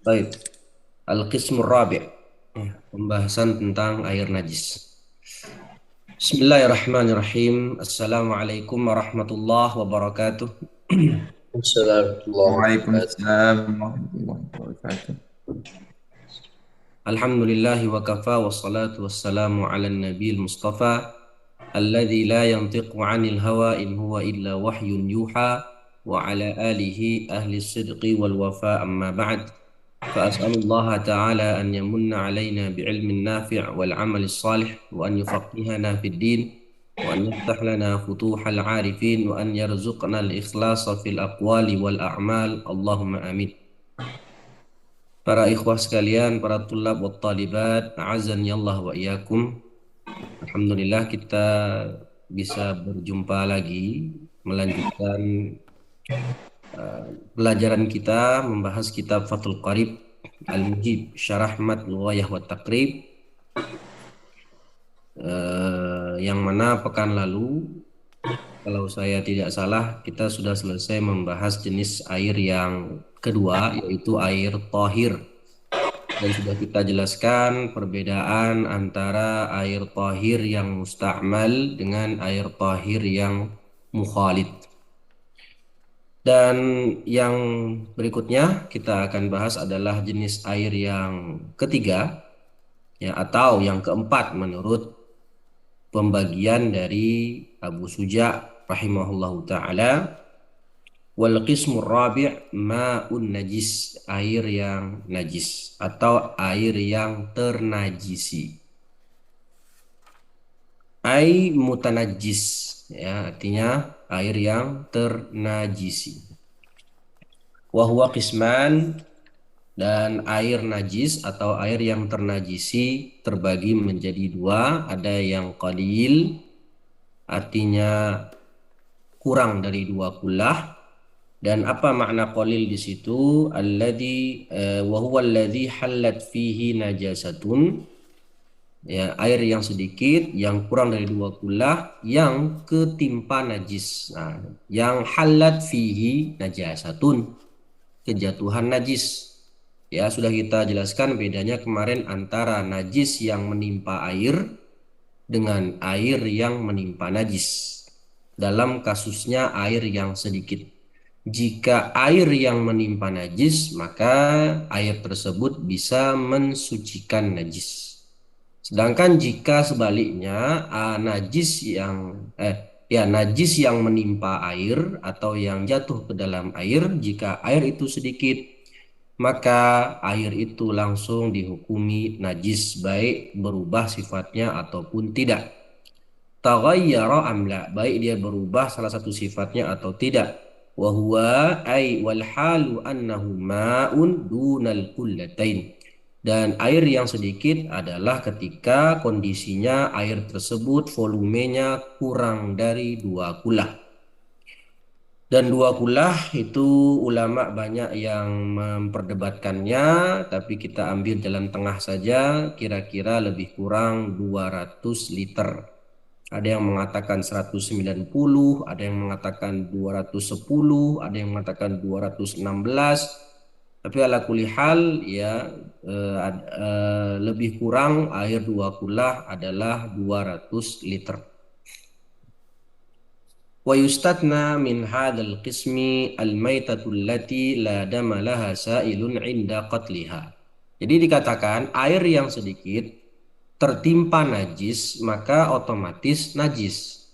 Baik, Al-Qismur Rabi'. Pembahasan tentang air najis. Bismillahirrahmanirrahim. Assalamualaikum warahmatullahi wabarakatuh. Assalamualaikum warahmatullahi Waalaikumsalam warahmatullahi wabarakatuh. Alhamdulillahi wa kafa wassalatu wassalamu ala nabil mustafa alladzi la yantiqu 'anil hawa in huwa illa wahyun yuha wa ala alihi ahli sidqi wal wafa amma ba'd. فأسأل الله تعالى أن يمن علينا بعلم نافع والعمل الصالح وأن يفقهنا في الدين وأن يفتح لنا فتوح العارفين وأن يرزقنا الإخلاص في الأقوال والأعمال اللهم آمين. Para ikhwah sekalian, para tulab wa talibat, a'azani Allah wa iyyakum. Alhamdulillah kita bisa berjumpa lagi melanjutkan pelajaran kita membahas kitab Fathul Qarib Al-Mujib Syarah Matn Ghayah wa Taqrib, yang mana pekan lalu kalau saya tidak salah kita sudah selesai membahas jenis air yang kedua, yaitu air tahir, dan sudah kita jelaskan perbedaan antara air tahir yang musta'mal dengan air tahir yang mukhalid. Dan yang berikutnya kita akan bahas adalah jenis air yang ketiga, ya, atau yang keempat menurut pembagian dari Abu Suja rahimahullahu taala. Wal qismur rabi' ma'un najis, air yang najis atau air yang ternajisi. Ai mutanajjis, ya, artinya air yang ternajisi. Wa huwa qisman, dan air najis atau air yang ternajisi terbagi menjadi dua. Ada yang qalil, artinya kurang dari 2 kulah. Dan apa makna qalil di situ? Alladzi wa huwa alladzi hallat fihi najasatun, ya, air yang sedikit yang kurang dari 2 kulah yang ketimpa najis. Nah, yang hallat fihi najasatun, kejatuhan najis. Ya, sudah kita jelaskan bedanya kemarin antara najis yang menimpa air dengan air yang menimpa najis. Dalam kasusnya air yang sedikit. Jika air yang menimpa najis, maka air tersebut bisa mensucikan najis. Sedangkan jika sebaliknya, najis yang menimpa air atau yang jatuh ke dalam air, jika air itu sedikit, maka air itu langsung dihukumi najis, baik berubah sifatnya ataupun tidak. Taghayyara amla, baik dia berubah salah satu sifatnya atau tidak. Wa huwa ay wal halu annahu ma'un dunal kullatain. Dan air yang sedikit adalah ketika kondisinya air tersebut volumenya kurang dari 2 kulah. Dan 2 kulah itu ulama banyak yang memperdebatkannya, tapi kita ambil jalan tengah saja, kira-kira lebih kurang 200 liter. Ada yang mengatakan 190, ada yang mengatakan 210, ada yang mengatakan 216. Tapi ala kulli hal, ya, lebih kurang air 2 kulah adalah 200 liter. Wa yustatna min hadzal qismi al-maitatu allati la dama laha sa'ilun 'inda qatliha. Jadi dikatakan air yang sedikit tertimpa najis maka otomatis najis.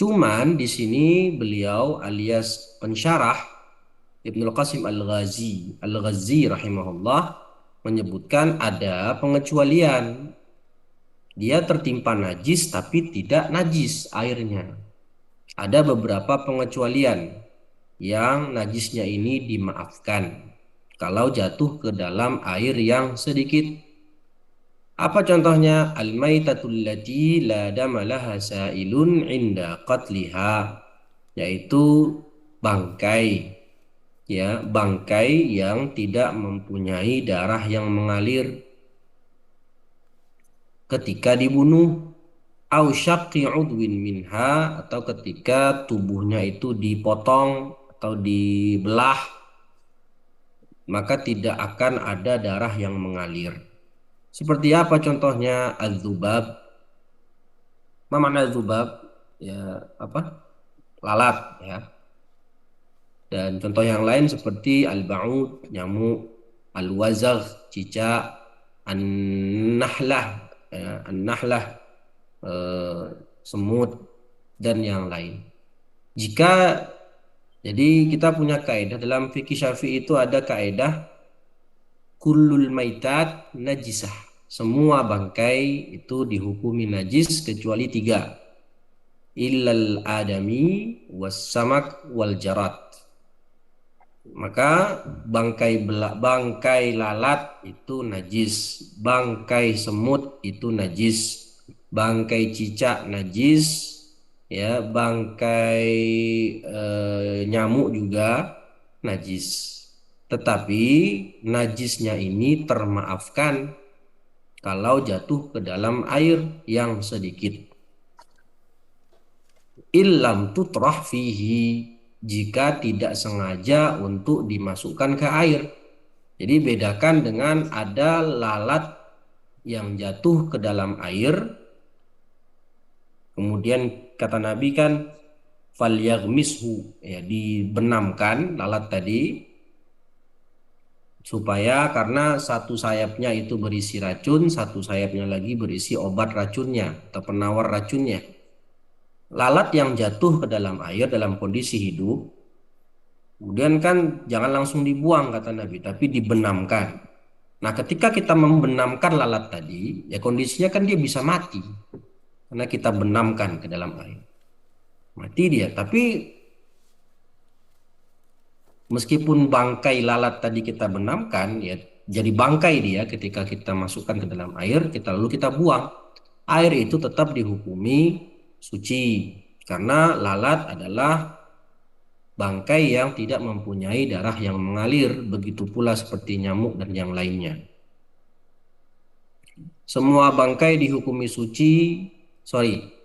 Cuman di sini beliau alias pensyarah Ibnul Qasim Al-Ghazi rahimahullah menyebutkan ada pengecualian. Dia tertimpa najis tapi tidak najis airnya. Ada beberapa pengecualian yang najisnya ini dimaafkan kalau jatuh ke dalam air yang sedikit. Apa contohnya? Al-maitatul lati la dama laha sa'ilun 'inda qatliha, yaitu bangkai, ya, bangkai yang tidak mempunyai darah yang mengalir ketika dibunuh. Au syaqqi udwin minha, atau ketika tubuhnya itu dipotong atau dibelah. maka tidak akan ada darah yang mengalir. Seperti apa contohnya? Az-zubab. Apa makna zubab? Ya, apa? Lalat ya. Dan contoh yang lain seperti al-ba'ud, nyamuk, al-wazagh, cicak, an-nahlah, ya, an-nahlah, eh, semut, dan yang lain. Jika Jadi kita punya kaidah dalam fikih Syafi'i, itu ada kaidah kullul maitat najisah. Semua bangkai itu dihukumi najis kecuali tiga. Illal adami was samak wal jarat. Maka bangkai lalat itu najis, bangkai semut itu najis, bangkai cicak najis, ya, bangkai nyamuk juga najis. Tetapi najisnya ini termaafkan kalau jatuh ke dalam air yang sedikit. Illam tutrah fihi, jika tidak sengaja untuk dimasukkan ke air. Jadi bedakan dengan ada lalat yang jatuh ke dalam air, kemudian kata Nabi kan falyaghmishu, ya, dibenamkan lalat tadi, supaya karena satu sayapnya itu berisi racun, satu sayapnya lagi berisi obat racunnya atau penawar racunnya. Lalat yang jatuh ke dalam air dalam kondisi hidup, kemudian kan jangan langsung dibuang kata Nabi, tapi dibenamkan. Nah, ketika kita membenamkan lalat tadi, ya kondisinya kan dia bisa mati karena kita benamkan ke dalam air. Mati dia, tapi meskipun bangkai lalat tadi kita benamkan, ya jadi bangkai dia ketika kita masukkan ke dalam air, lalu kita buang. Air itu tetap dihukumi suci karena lalat adalah bangkai yang tidak mempunyai darah yang mengalir, begitu pula seperti nyamuk dan yang lainnya. Semua bangkai dihukumi suci,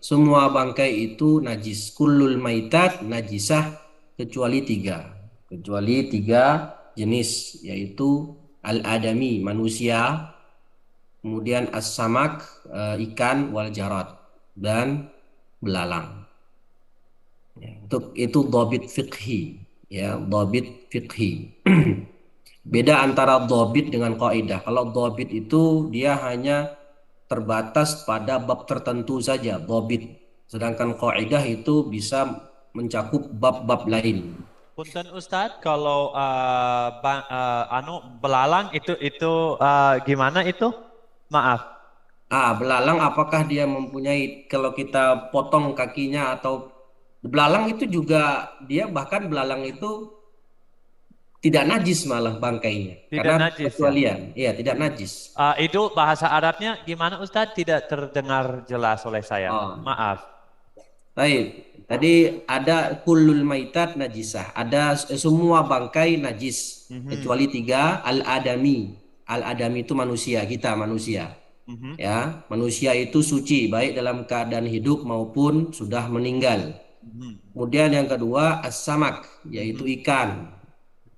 semua bangkai itu najis. Kullul maitat najisah kecuali tiga jenis, yaitu al-adami, manusia, kemudian as-samak, ikan, wal jarat, dan belalang. Ya, untuk itu dhabit fiqhi, ya, dhabit fiqhi. Beda antara dhabit dengan kaidah. Kalau dhabit itu dia hanya terbatas pada bab tertentu saja, dhabit. Sedangkan kaidah itu bisa mencakup bab-bab lain. Punten Ustadz, kalau belalang itu gimana itu? Maaf. Belalang apakah dia mempunyai, kalau kita potong kakinya atau belalang itu juga, dia bahkan belalang itu tidak najis malah bangkainya. Tidak Karena najis, kecualian. Iya, tidak najis. Itu bahasa Arabnya gimana Ustadz? Tidak terdengar jelas oleh saya. Maaf. Baik. Tadi ada kullul maitat najisah. Ada semua bangkai najis. Kecuali tiga, al-adami. Al-adami itu manusia, kita manusia. Ya, manusia itu suci baik dalam keadaan hidup maupun sudah meninggal. Kemudian yang kedua as-samak, yaitu ikan.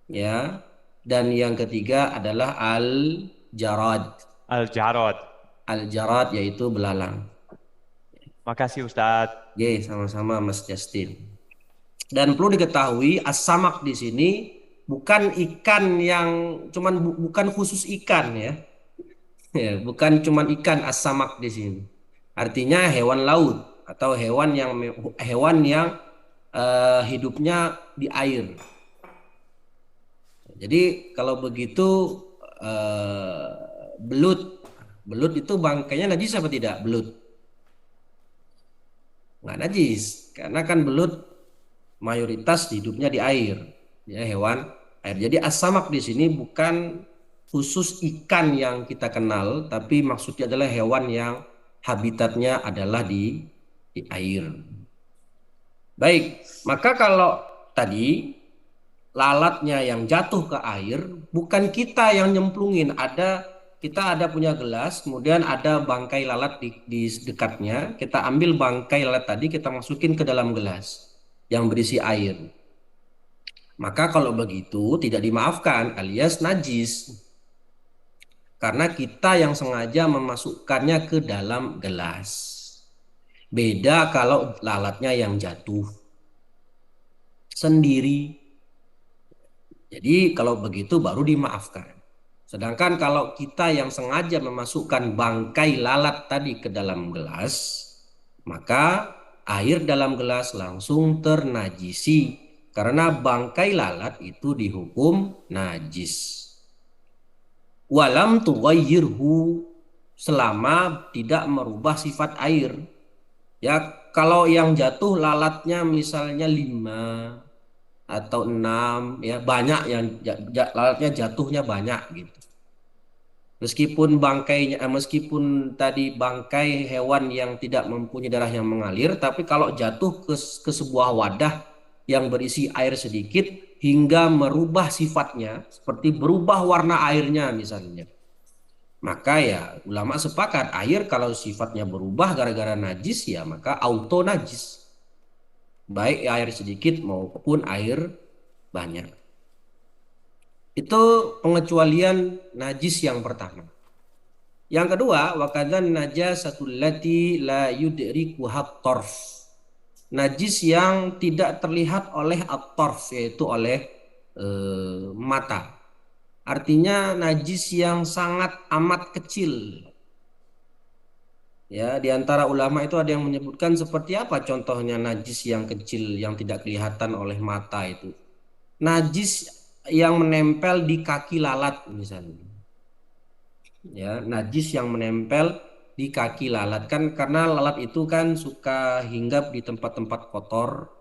Ya. Dan yang ketiga adalah al-jarad. Al-jarad. Al-jarad yaitu belalang. Makasih Ustadz. Sama-sama Mas Justin. Dan perlu diketahui as-samak di sini bukan ikan yang bukan khusus ikan ya. Ya, bukan cuman ikan as-samak di sini. Artinya hewan laut atau hewan yang hidupnya di air. Jadi kalau begitu belut itu bangkainya najis apa tidak? Belut nggak najis karena kan belut mayoritas hidupnya di air, ya, hewan air. Jadi as-samak di sini bukan khusus ikan yang kita kenal, tapi maksudnya adalah hewan yang habitatnya adalah di air. Baik, maka kalau tadi lalatnya yang jatuh ke air, bukan kita yang nyemplungin. Kita ada punya gelas, kemudian ada bangkai lalat di dekatnya. Kita ambil bangkai lalat tadi, kita masukin ke dalam gelas yang berisi air. Maka kalau begitu tidak dimaafkan alias najis. Karena kita yang sengaja memasukkannya ke dalam gelas. Beda kalau lalatnya yang jatuh sendiri. Jadi kalau begitu baru dimaafkan. Sedangkan kalau kita yang sengaja memasukkan bangkai lalat tadi ke dalam gelas, maka air dalam gelas langsung ternajisi. Karena bangkai lalat itu dihukum najis. Walam tughayyirhu, selama tidak merubah sifat air. Ya, kalau yang jatuh lalatnya misalnya 5 atau 6, ya banyak yang lalatnya jatuhnya banyak gitu. Meskipun tadi bangkai hewan yang tidak mempunyai darah yang mengalir, tapi kalau jatuh ke sebuah wadah yang berisi air sedikit hingga merubah sifatnya, seperti berubah warna airnya misalnya, maka ya ulama sepakat air kalau sifatnya berubah gara-gara najis ya maka auto najis, baik air sedikit maupun air banyak. Itu pengecualian najis yang pertama. Yang kedua, wakadzan najasatul lati la yudrikuha tarf. Najis yang tidak terlihat oleh at-tarf, yaitu oleh mata. Artinya najis yang sangat amat kecil. Ya, di antara ulama itu ada yang menyebutkan seperti apa contohnya najis yang kecil yang tidak kelihatan oleh mata itu. Najis yang menempel di kaki lalat misalnya. Ya, najis yang menempel di kaki lalat, kan karena lalat itu kan suka hinggap di tempat-tempat kotor,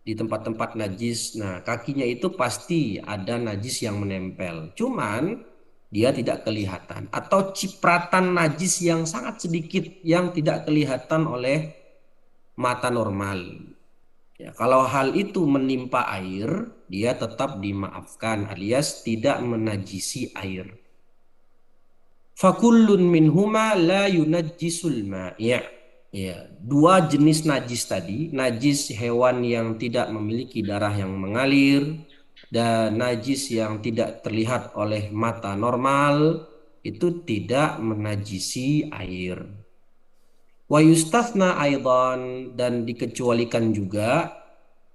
di tempat-tempat najis. Nah, kakinya itu pasti ada najis yang menempel. Cuman dia tidak kelihatan, atau cipratan najis yang sangat sedikit yang tidak kelihatan oleh mata normal. Ya, kalau hal itu menimpa air, dia tetap dimaafkan alias tidak menajisi air. Fakullun minhuma la yunajjisul ma'. Ya, dua jenis najis tadi, najis hewan yang tidak memiliki darah yang mengalir dan najis yang tidak terlihat oleh mata normal, itu tidak menajisi air. Wa yustathna aidan, dan dikecualikan juga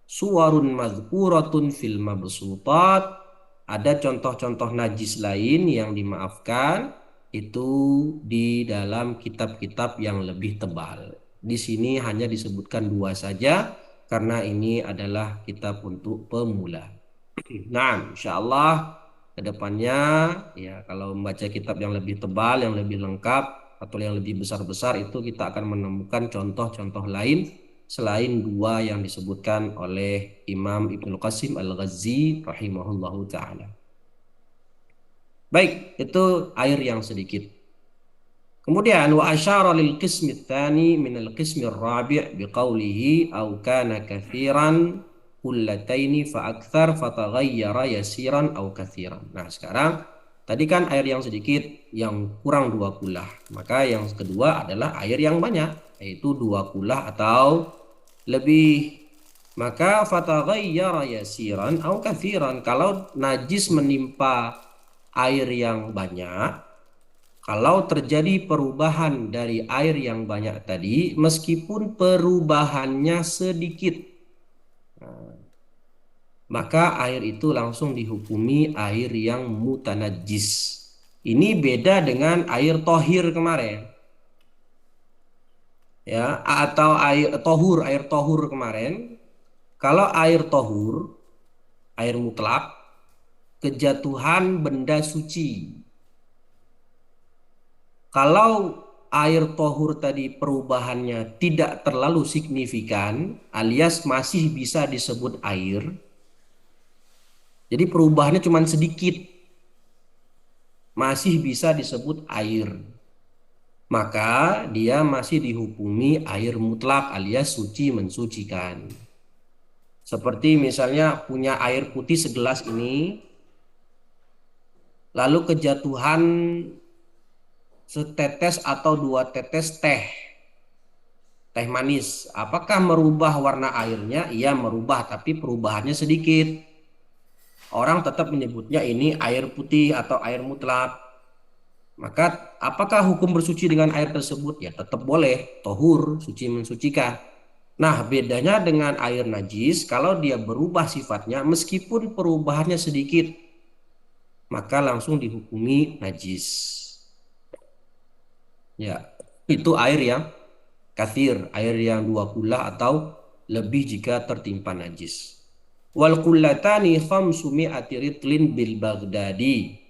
suwarun mazkuratun fil mabsutat, ada contoh-contoh najis lain yang dimaafkan itu di dalam kitab-kitab yang lebih tebal. Di sini hanya disebutkan 2 saja karena ini adalah kitab untuk pemula. Nah, insyaallah kedepannya ya kalau membaca kitab yang lebih tebal, yang lebih lengkap atau yang lebih besar-besar itu kita akan menemukan contoh-contoh lain selain 2 yang disebutkan oleh Imam Ibnu Qasim Al-Ghazzi rahimahullahu ta'ala. Baik, itu air yang sedikit. Kemudian wa asyara lil qismi tsani min al qismi ar-rabi' biqaulihi aw kana katsiran kullataini fa aktsar fataghayyara yasiran aw katsiran. Nah, sekarang tadi kan air yang sedikit yang kurang 2 kulah. Maka yang kedua adalah air yang banyak, yaitu 2 kulah atau lebih. Maka fataghayyara yasiran aw katsiran, kalau najis menimpa air yang banyak, kalau terjadi perubahan dari air yang banyak tadi, meskipun perubahannya sedikit, maka air itu langsung dihukumi air yang mutanajis. Ini beda dengan air tohir kemarin, ya, atau air tohur kemarin. Kalau air tohur, air mutlak, kejatuhan benda suci. Kalau air tohur tadi perubahannya tidak terlalu signifikan alias masih bisa disebut air, jadi perubahannya cuma sedikit, masih bisa disebut air, maka dia masih dihukumi air mutlak alias suci mensucikan. Seperti misalnya punya air putih segelas ini, lalu kejatuhan setetes atau 2 tetes teh manis, apakah merubah warna airnya? Iya merubah, tapi perubahannya sedikit. orang tetap menyebutnya ini air putih atau air mutlak. Maka apakah hukum bersuci dengan air tersebut? Ya tetap boleh, tohur, suci mensucikan. Nah, bedanya dengan air najis, kalau dia berubah sifatnya, meskipun perubahannya sedikit, maka langsung dihukumi najis. Ya, itu air yang kathir, air yang 2 kullah atau lebih jika tertimpa najis. Wal kullatani khamsu mi'ati ritlin bil Baghdadi.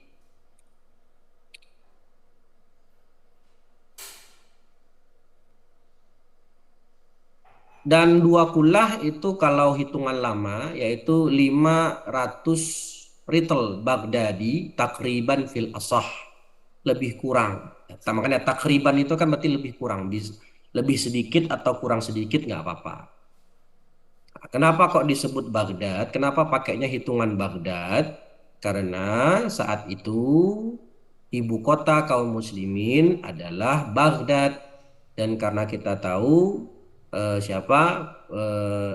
Dan 2 kullah itu kalau hitungan lama yaitu 500 ritel Baghdadi takriban fil asah, lebih kurang. Makanya takriban itu kan berarti lebih kurang, lebih sedikit atau kurang sedikit nggak apa-apa. Kenapa kok disebut Baghdad? Kenapa pakainya hitungan Baghdad? Karena saat itu ibu kota kaum muslimin adalah Baghdad, dan karena kita tahu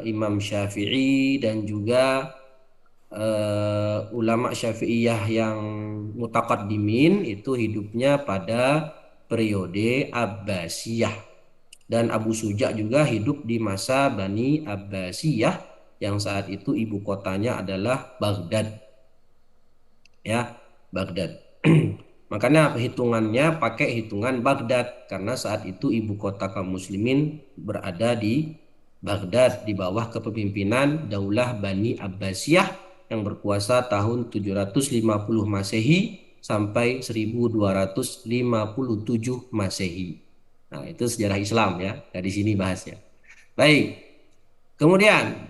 Imam Syafi'i dan juga ulama Syafi'iyah yang mutaqaddimin itu hidupnya pada periode Abbasiyah, dan Abu Suja juga hidup di masa Bani Abbasiyah yang saat itu ibu kotanya adalah Baghdad. Ya, Baghdad. Makanya hitungannya pakai hitungan Baghdad karena saat itu ibu kota kaum muslimin berada di Baghdad di bawah kepemimpinan Daulah Bani Abbasiyah yang berkuasa tahun 750 Masehi sampai 1257 Masehi. Nah, itu sejarah Islam ya. Dari sini bahasnya. Baik. Kemudian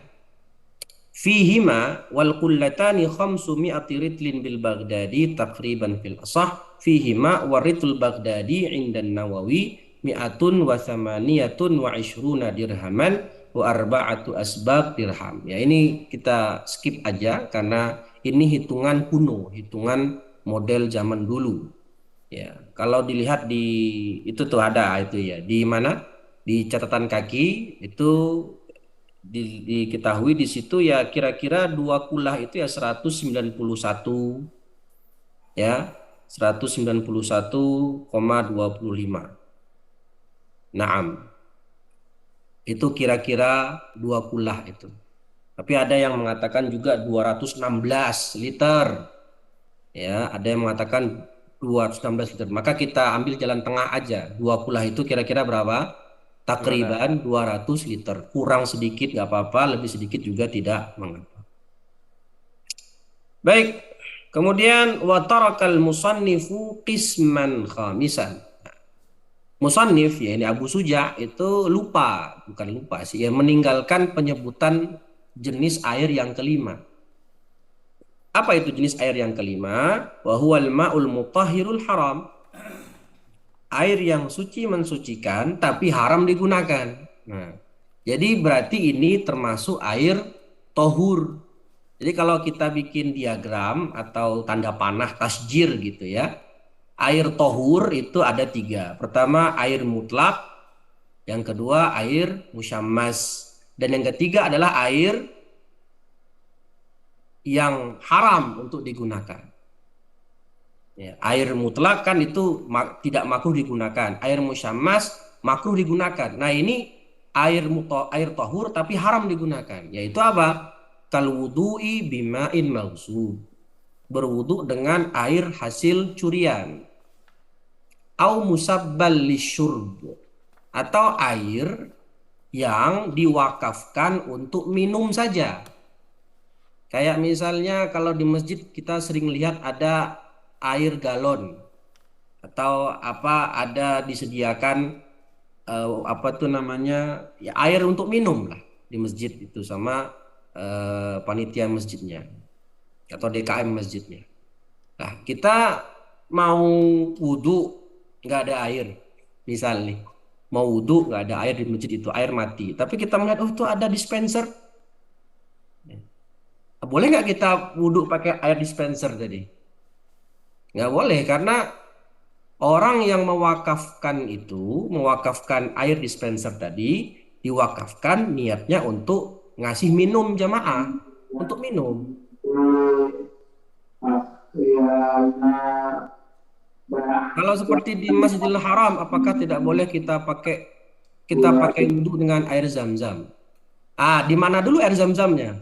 fihima wal kullatani khamsu mi'ati ritlin bil Baghdadi takriban fil asah. Fihima waritul Baghdadi indan Nawawi mi'atun wa thamaniyatun wa ishruna dirhaman wa arba'atu asbab dirham. Ya, ini kita skip aja karena ini hitungan kuno, hitungan model zaman dulu. Ya, kalau dilihat di itu tuh ada itu ya. Di mana? Di catatan kaki itu diketahui di situ ya kira-kira 2 kullah itu ya 191 ya 191,25. Naam. Itu kira-kira 2 kullah itu. Tapi ada yang mengatakan juga 216 liter. Ya, ada yang mengatakan 216 liter. Maka kita ambil jalan tengah aja. 2 kullah itu kira-kira berapa? Takriban 200 liter. Kurang sedikit nggak apa-apa, lebih sedikit juga tidak mengapa. Baik. Kemudian wa tarakal musannifu qisman khamisan. Musannif ya ini Abu Suja itu lupa, bukan lupa sih, ya meninggalkan penyebutan jenis air yang kelima. Apa itu jenis air yang kelima? Wa huwal ma'ul mutahhirul haram. Air yang suci mensucikan tapi haram digunakan. Nah, jadi berarti ini termasuk air tohur. Jadi kalau kita bikin diagram atau tanda panah tasjir gitu ya, air tohur itu ada 3. Pertama air mutlak, yang kedua air musyammas, dan yang ketiga adalah air yang haram untuk digunakan. Ya, air mutlak kan itu tidak makruh digunakan. Air musyammas makruh digunakan. Nah ini air tohur tapi haram digunakan. Yaitu apa? Kal wudu'i bima'in maghsub. Berwudu dengan air hasil curian. Au musabbal lisyurb. Atau air yang diwakafkan untuk minum saja. Kayak misalnya kalau di masjid kita sering lihat ada air galon atau apa ada disediakan apa tuh namanya ya air untuk minum lah di masjid itu sama panitia masjidnya atau DKM masjidnya. Nah kita mau wudhu nggak ada air, misal nih mau wudhu nggak ada air di masjid itu, air mati, tapi kita melihat oh itu ada dispenser, boleh nggak kita wudhu pakai air dispenser tadi? Nggak boleh, karena orang yang mewakafkan air dispenser tadi, diwakafkan niatnya untuk ngasih minum jamaah, untuk minum. Kalau seperti di Masjidil Haram, apakah tidak boleh kita pakai wudhu dengan air zam-zam? Di mana dulu air zam-zamnya?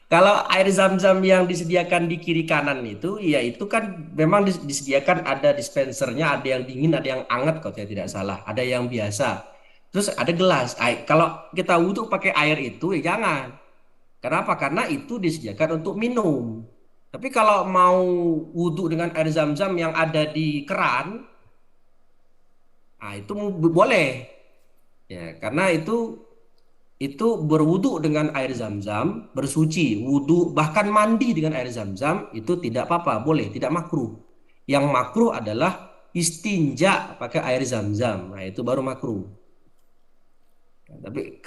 Kalau air zam-zam yang disediakan di kiri kanan itu, ya itu kan memang disediakan ada dispensernya, ada yang dingin, ada yang hangat kalau saya tidak salah, ada yang biasa. Terus ada gelas. Kalau kita wudhu pakai air itu, ya jangan. Kenapa? Karena itu disediakan untuk minum. Tapi kalau mau wudhu dengan air zam-zam yang ada di keran, itu boleh. Ya, karena itu berwudhu dengan air zam-zam, bersuci, wudhu, bahkan mandi dengan air zam-zam itu tidak apa-apa, boleh, tidak makruh. Yang makruh adalah istinja pakai air zam-zam. Nah, itu baru makruh. Tapi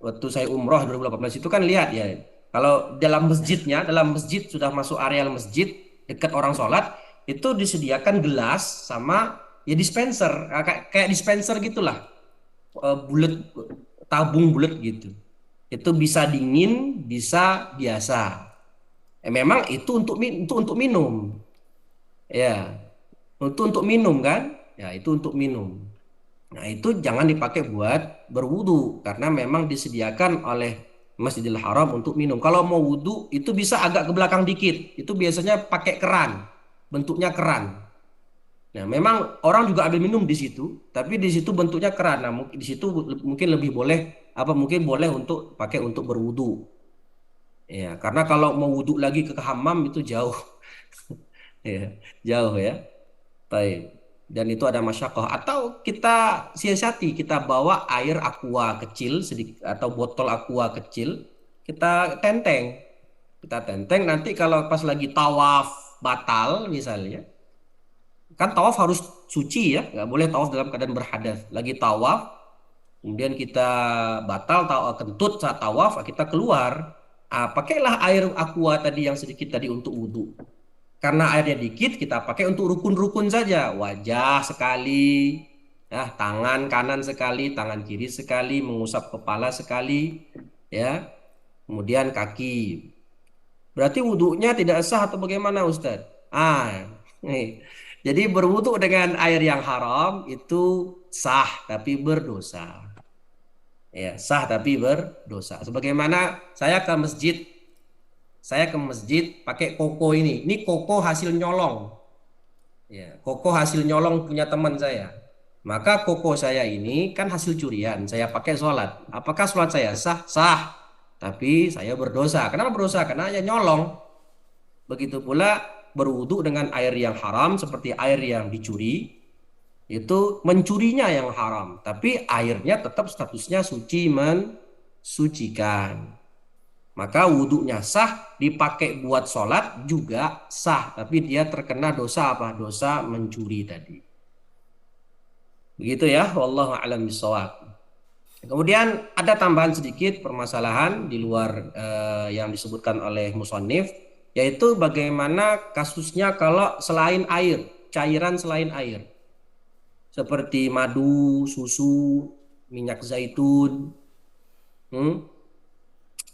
waktu saya umroh 2018 itu kan lihat ya, kalau dalam masjid sudah masuk areal masjid dekat orang sholat itu disediakan gelas sama ya dispenser, kayak dispenser gitulah, bulat, tabung bulat gitu. Itu bisa dingin, bisa biasa. Memang itu untuk minum, ya, untuk minum kan, ya itu untuk minum. Nah, itu jangan dipakai buat berwudu karena memang disediakan oleh Masjidil Haram untuk minum. Kalau mau wudu itu bisa agak ke belakang dikit. Itu biasanya pakai keran, bentuknya keran. Nah, memang orang juga ambil minum di situ, tapi di situ bentuknya keran. Nah, mungkin di situ mungkin lebih boleh mungkin boleh untuk pakai untuk berwudu. Ya, karena kalau mau wudu lagi ke hammam itu jauh. Ya, jauh ya. Baik. Dan itu ada masyakoh. Atau kita siasati, kita bawa air aqua kecil sedikit atau botol aqua kecil, kita tenteng. Kita tenteng nanti kalau pas lagi tawaf batal misalnya, kan tawaf harus suci ya, nggak boleh tawaf dalam keadaan berhadas. Lagi tawaf, kemudian kita batal kentut saat tawaf, kita keluar. Pakailah air aqua tadi yang sedikit tadi untuk wudhu. Karena airnya dikit, kita pakai untuk rukun-rukun saja. Wajah sekali, ya, tangan kanan sekali, tangan kiri sekali, mengusap kepala sekali, ya. Kemudian kaki. Berarti wudhunya tidak sah atau bagaimana, Ustadz? Nih. Jadi berwudhu dengan air yang haram itu sah tapi berdosa. Ya, sah tapi berdosa. Sebagaimana saya ke masjid pakai koko ini. Ini koko hasil nyolong. Ya, koko hasil nyolong punya teman saya. Maka koko saya ini kan hasil curian. Saya pakai sholat. Apakah sholat saya sah? Sah. Tapi saya berdosa. Kenapa berdosa? Karena hanya nyolong. Begitu pula berwudu dengan air yang haram seperti air yang dicuri. Itu mencurinya yang haram. Tapi airnya tetap statusnya suci, mensucikan. Maka wudhunya sah, dipakai buat sholat juga sah. Tapi dia terkena dosa apa? Dosa mencuri tadi. Begitu ya, wallahu a'lam bishawab. Kemudian ada tambahan sedikit permasalahan di luar yang disebutkan oleh musannif, yaitu bagaimana kasusnya kalau selain air, cairan selain air. Seperti madu, susu, minyak zaitun,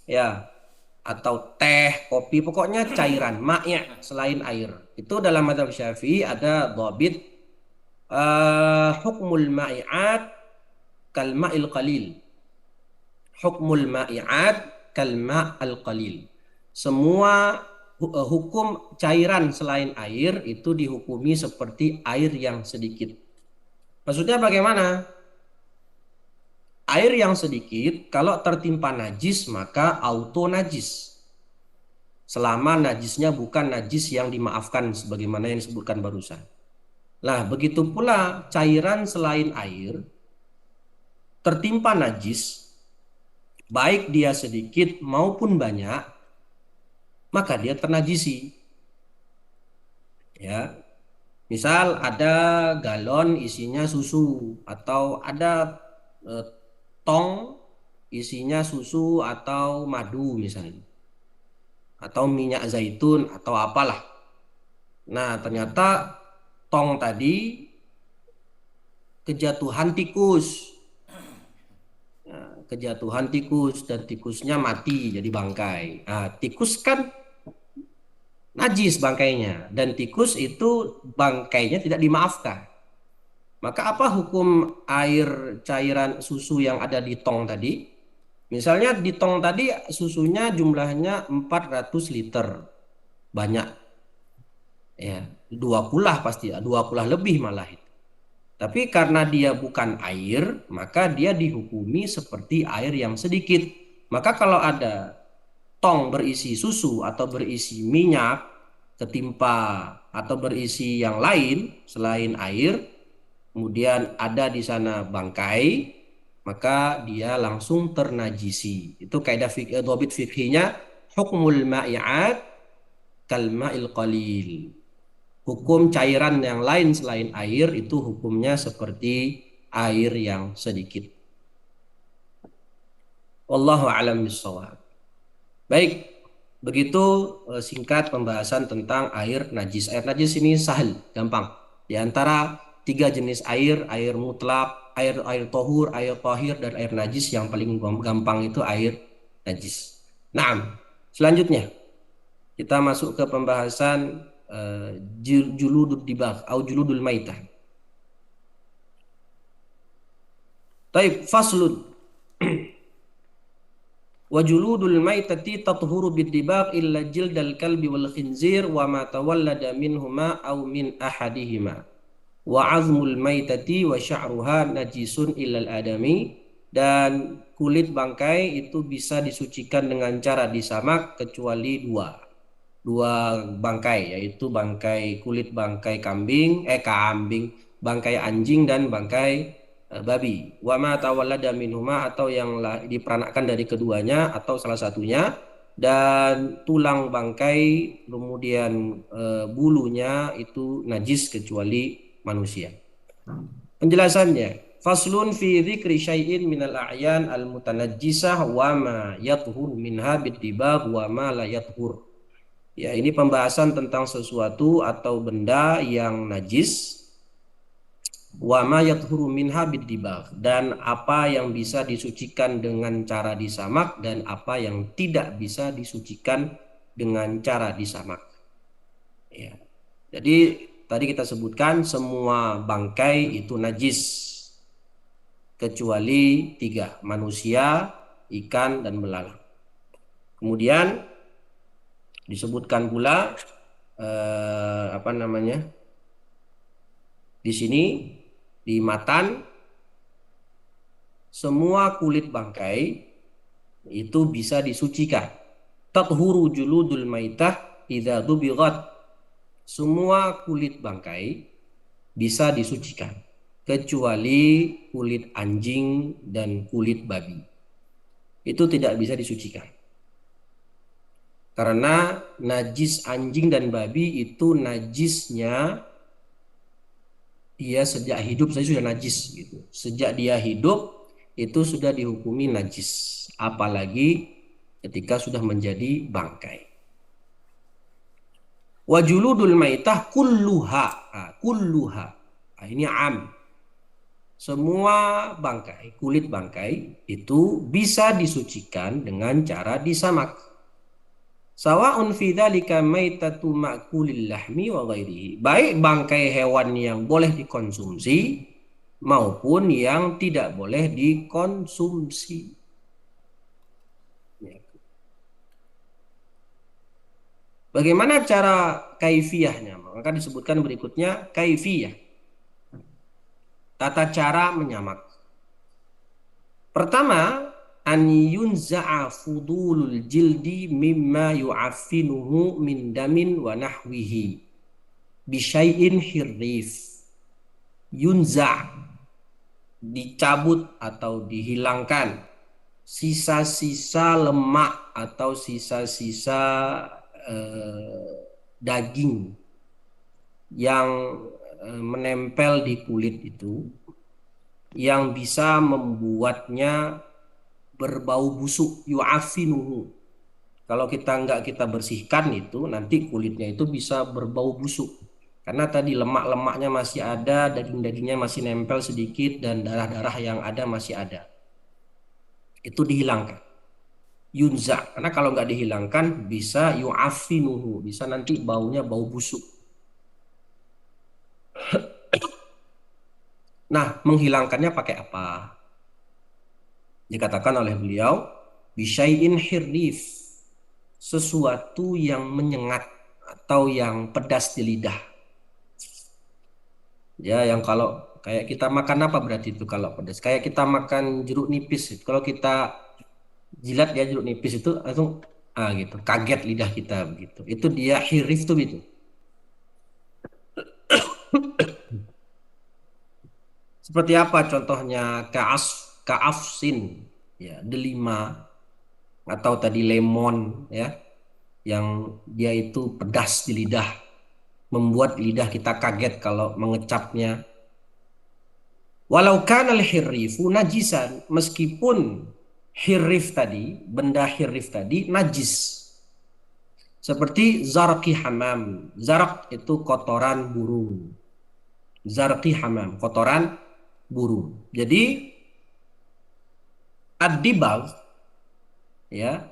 ya, atau teh, kopi, pokoknya cairan, maknya selain air. Itu dalam mazhab Syafi'i ada dhabit hukmul ma'i'at kal ma'il qalil. Hukmul ma'i'at kal ma'al qalil. Semua hukum cairan selain air itu dihukumi seperti air yang sedikit. Maksudnya bagaimana? Air yang sedikit kalau tertimpa najis maka auto najis. Selama najisnya bukan najis yang dimaafkan sebagaimana yang disebutkan barusan. Nah, begitu pula cairan selain air tertimpa najis, baik dia sedikit maupun banyak, maka dia ternajisi. Ya. Misal ada galon isinya susu atau ada tong isinya susu atau madu misalnya, atau minyak zaitun atau apalah. Nah, ternyata tong tadi kejatuhan tikus. Nah, kejatuhan tikus dan tikusnya mati jadi bangkai. Nah, tikus kan najis bangkainya, dan tikus itu bangkainya tidak dimaafkan. Maka apa hukum air cairan susu yang ada di tong tadi? Misalnya di tong tadi susunya jumlahnya 400 liter. Banyak. Ya, 20 pasti, 20 lebih malah itu. Tapi karena dia bukan air, maka dia dihukumi seperti air yang sedikit. Maka kalau ada tong berisi susu atau berisi minyak ketimpa atau berisi yang lain selain air, kemudian ada di sana bangkai, maka dia langsung ternajisi. Itu kaidah dhabit fikhinya, hukmul ma'i'at kal ma'il qalil. Hukum cairan yang lain selain air itu hukumnya seperti air yang sedikit. Wallahu a'lam bishawab. Baik, begitu singkat pembahasan tentang air najis. Air najis ini sahal, gampang. Di antara 3 jenis air, air mutlak, air tohur, air tohir, dan air najis, yang paling gampang itu air najis. Nah, selanjutnya kita masuk ke pembahasan juludul dibagh atau juludul maitah. Taib, faslun. Wa juludul maitati tathuru bid-dibagh illa jildal kalbi wal khinzir wa ma tawallada minhuma aw min ahadihima. Wa azmul maitati wa sya'ruha najisun illal adami. Dan kulit bangkai itu bisa disucikan dengan cara disamak kecuali dua bangkai, yaitu kulit bangkai bangkai anjing dan bangkai babi. Wa ma tawallada minhuma, atau yang diperanakkan dari keduanya atau salah satunya, dan tulang bangkai kemudian bulunya itu najis kecuali manusia. Penjelasannya, faslun fi dzikri syai'in minal a'yan al-mutanajjisah wa ma yathur minha bid-dibagh wa ma la yathur. Ya, ini pembahasan tentang sesuatu atau benda yang najis, wa ma yathuru minha bid-dibagh, dan apa yang bisa disucikan dengan cara disamak dan apa yang tidak bisa disucikan dengan cara disamak. Ya. Jadi tadi kita sebutkan semua bangkai itu najis kecuali 3, manusia, ikan, dan belalang. Kemudian disebutkan pula di sini di matan, semua kulit bangkai itu bisa disucikan. Tathuru juludul maitah idza dubighat. Semua kulit bangkai bisa disucikan kecuali kulit anjing dan kulit babi. Itu tidak bisa disucikan. Karena najis anjing dan babi itu najisnya dia sejak hidup saja sudah najis gitu. Sejak dia hidup itu sudah dihukumi najis, apalagi ketika sudah menjadi bangkai. Wa juludul maitah kulluha. Ini am. Semua bangkai, kulit bangkai itu bisa disucikan dengan cara disamak. Sawa'un fi dzalika maitatu ma'kulil lahmi wa ghairihi. Baik bangkai hewan yang boleh dikonsumsi maupun yang tidak boleh dikonsumsi. Bagaimana cara kaifiyahnya? Maka disebutkan berikutnya kaifiyah. Tata cara menyamak. Pertama, an yunza'a fudulul jildi mimma yu'affinuhu min damin wa nahwihi bisyai'in hirrif. Yunza', dicabut atau dihilangkan sisa-sisa lemak atau sisa-sisa daging yang menempel di kulit itu, yang bisa membuatnya berbau busuk, yu'afinuhu. Kalau kita bersihkan itu, nanti kulitnya itu bisa berbau busuk. Karena tadi lemak-lemaknya masih ada, daging-dagingnya masih nempel sedikit, dan darah-darah yang ada masih ada. Itu dihilangkan. yunza, karena kalau nggak dihilangkan bisa yu'affinuhu, bisa nanti baunya bau busuk. Nah, menghilangkannya pakai apa? Dikatakan oleh beliau, bisyai'in hirrif, sesuatu yang menyengat atau yang pedas di lidah. Ya, yang kalau kayak kita makan apa berarti itu kalau pedas? Kayak kita makan jeruk nipis. Kalau kita jilat ya jeruk nipis itu langsung gitu, kaget lidah kita begitu. Itu dia hirrif tuh gitu. Seperti apa contohnya? Kaafsin, ya, delima, atau tadi lemon, ya, yang dia itu pedas di lidah, membuat lidah kita kaget kalau mengecapnya. Walau kana al-hirrifu najisan, meskipun hirrif tadi, benda hirrif tadi najis. Seperti zarqi hamam. Zarq itu kotoran burung. Zarqi hamam, kotoran burung. Jadi ad-dibagh, ya,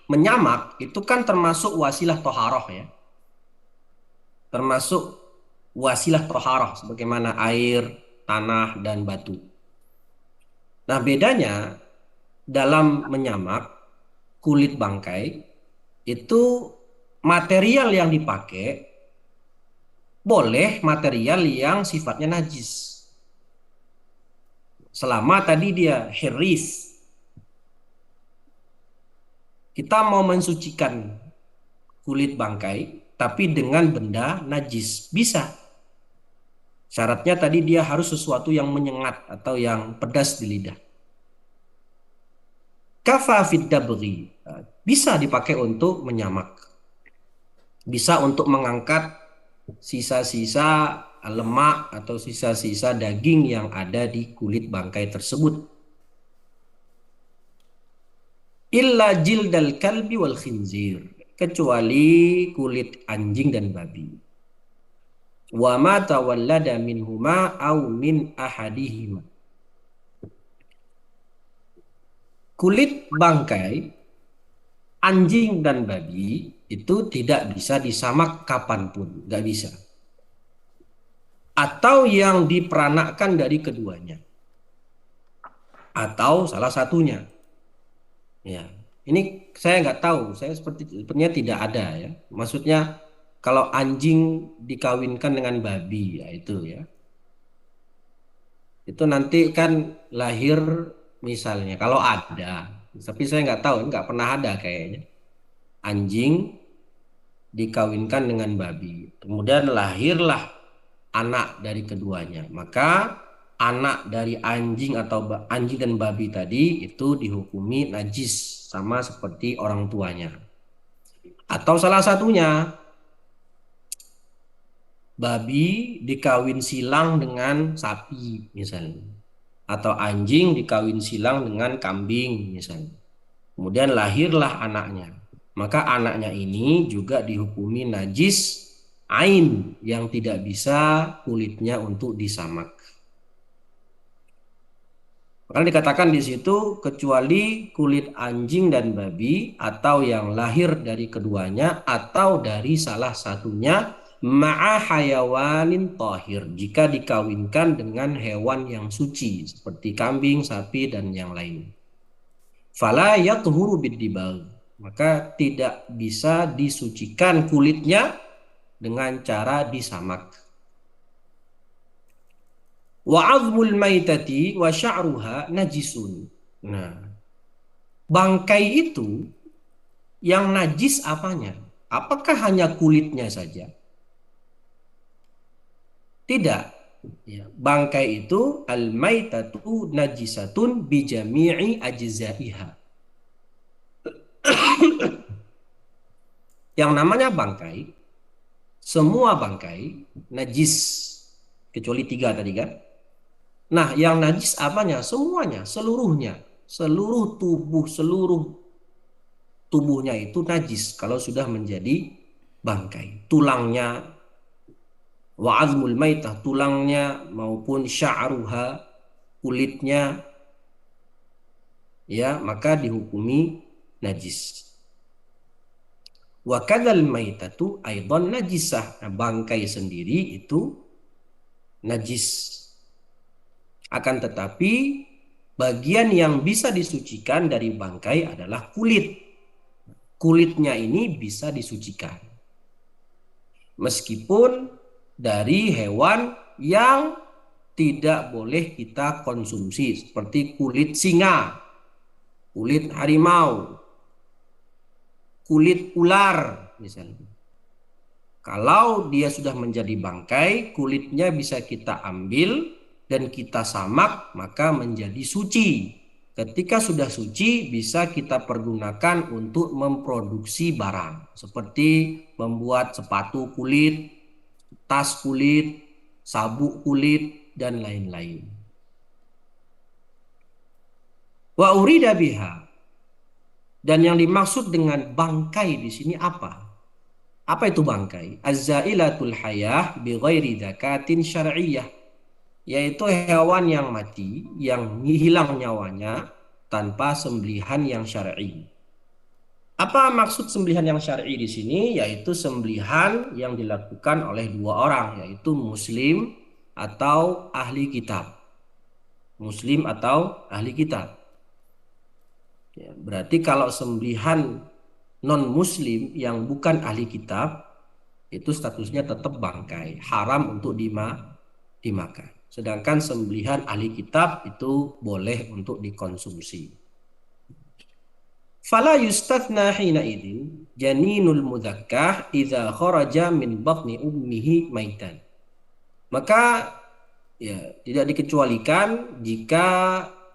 menyamak itu kan termasuk wasilah toharoh, ya, termasuk wasilah toharoh sebagaimana air, tanah, dan batu. Nah, bedanya dalam menyamak kulit bangkai itu material yang dipakai boleh material yang sifatnya najis. Selama tadi dia hirif. Kita mau mensucikan kulit bangkai tapi dengan benda najis, bisa. Syaratnya tadi dia harus sesuatu yang menyengat atau yang pedas di lidah. Kafa fid dabghi, bisa dipakai untuk menyamak. Bisa untuk mengangkat sisa-sisa lemak atau sisa-sisa daging yang ada di kulit bangkai tersebut. Illa jildal kalbi wal khinzir, kecuali kulit anjing dan babi. Wa ma tawallada minhuma au min ahadihima. Kulit bangkai anjing dan babi itu tidak bisa disamak kapanpun, nggak bisa. Atau yang diperanakkan dari keduanya, atau salah satunya. Ya, ini saya nggak tahu, saya sepertinya tidak ada, ya. Maksudnya kalau anjing dikawinkan dengan babi, ya itu, ya. Itu nanti kan lahir misalnya, kalau ada, tapi saya nggak tahu, nggak pernah ada kayaknya. Anjing dikawinkan dengan babi, kemudian lahirlah anak dari keduanya, maka anak dari anjing atau anjing dan babi tadi itu dihukumi najis sama seperti orang tuanya. Atau salah satunya, babi dikawin silang dengan sapi misalnya, atau anjing dikawin silang dengan kambing misalnya, kemudian lahirlah anaknya, maka anaknya ini juga dihukumi najis ain yang tidak bisa kulitnya untuk disamak. Maka dikatakan di situ kecuali kulit anjing dan babi atau yang lahir dari keduanya atau dari salah satunya ma'a hayawanin tahir, jika dikawinkan dengan hewan yang suci seperti kambing, sapi, dan yang lain. Fala yathuru bid-dibagh, maka tidak bisa disucikan kulitnya dengan cara disamak. Wa 'azmul maitati wa sya'ruha najisun. Nah, bangkai itu yang najis apanya? Apakah hanya kulitnya saja? Tidak. Ya, bangkai itu al-maitatu najisatun bi jami'i ajzaiha. Yang namanya bangkai, semua bangkai najis kecuali 3 tadi kan. Nah, yang najis apanya? Semuanya, seluruhnya. Seluruh tubuhnya itu najis kalau sudah menjadi bangkai. Tulangnya, Wa azmul maitah, tulangnya maupun sya'ruha, kulitnya, ya, maka dihukumi najis. Wa kadzal maitatu aidan najisah. Nah, bangkai sendiri itu najis. Akan tetapi bagian yang bisa disucikan dari bangkai adalah kulit. Kulitnya ini bisa disucikan. Meskipun dari hewan yang tidak boleh kita konsumsi, seperti kulit singa, kulit harimau, kulit ular misalnya. Kalau dia sudah menjadi bangkai, kulitnya bisa kita ambil dan kita samak, maka menjadi suci. Ketika sudah suci, bisa kita pergunakan untuk memproduksi barang, seperti membuat sepatu kulit, tas kulit, sabuk kulit, dan lain-lain. Wa urida biha. Dan yang dimaksud dengan bangkai di sini apa? Apa itu bangkai? Az-zailatul hayah bi ghairi zakatin syar'iyyah, yaitu hewan yang mati, yang hilang nyawanya tanpa sembelihan yang syar'i. Apa maksud sembelihan yang syar'i di sini? Yaitu sembelihan yang dilakukan oleh dua orang, yaitu muslim atau ahli kitab. Muslim atau ahli kitab. Ya, berarti kalau sembelihan non-muslim yang bukan ahli kitab, itu statusnya tetap bangkai, haram untuk dimakan. Sedangkan sembelihan ahli kitab itu boleh untuk dikonsumsi. Fala yustathna hina idin janinul mudzakkah idza kharaja min batni ummihi maitan. Maka ya tidak dikecualikan jika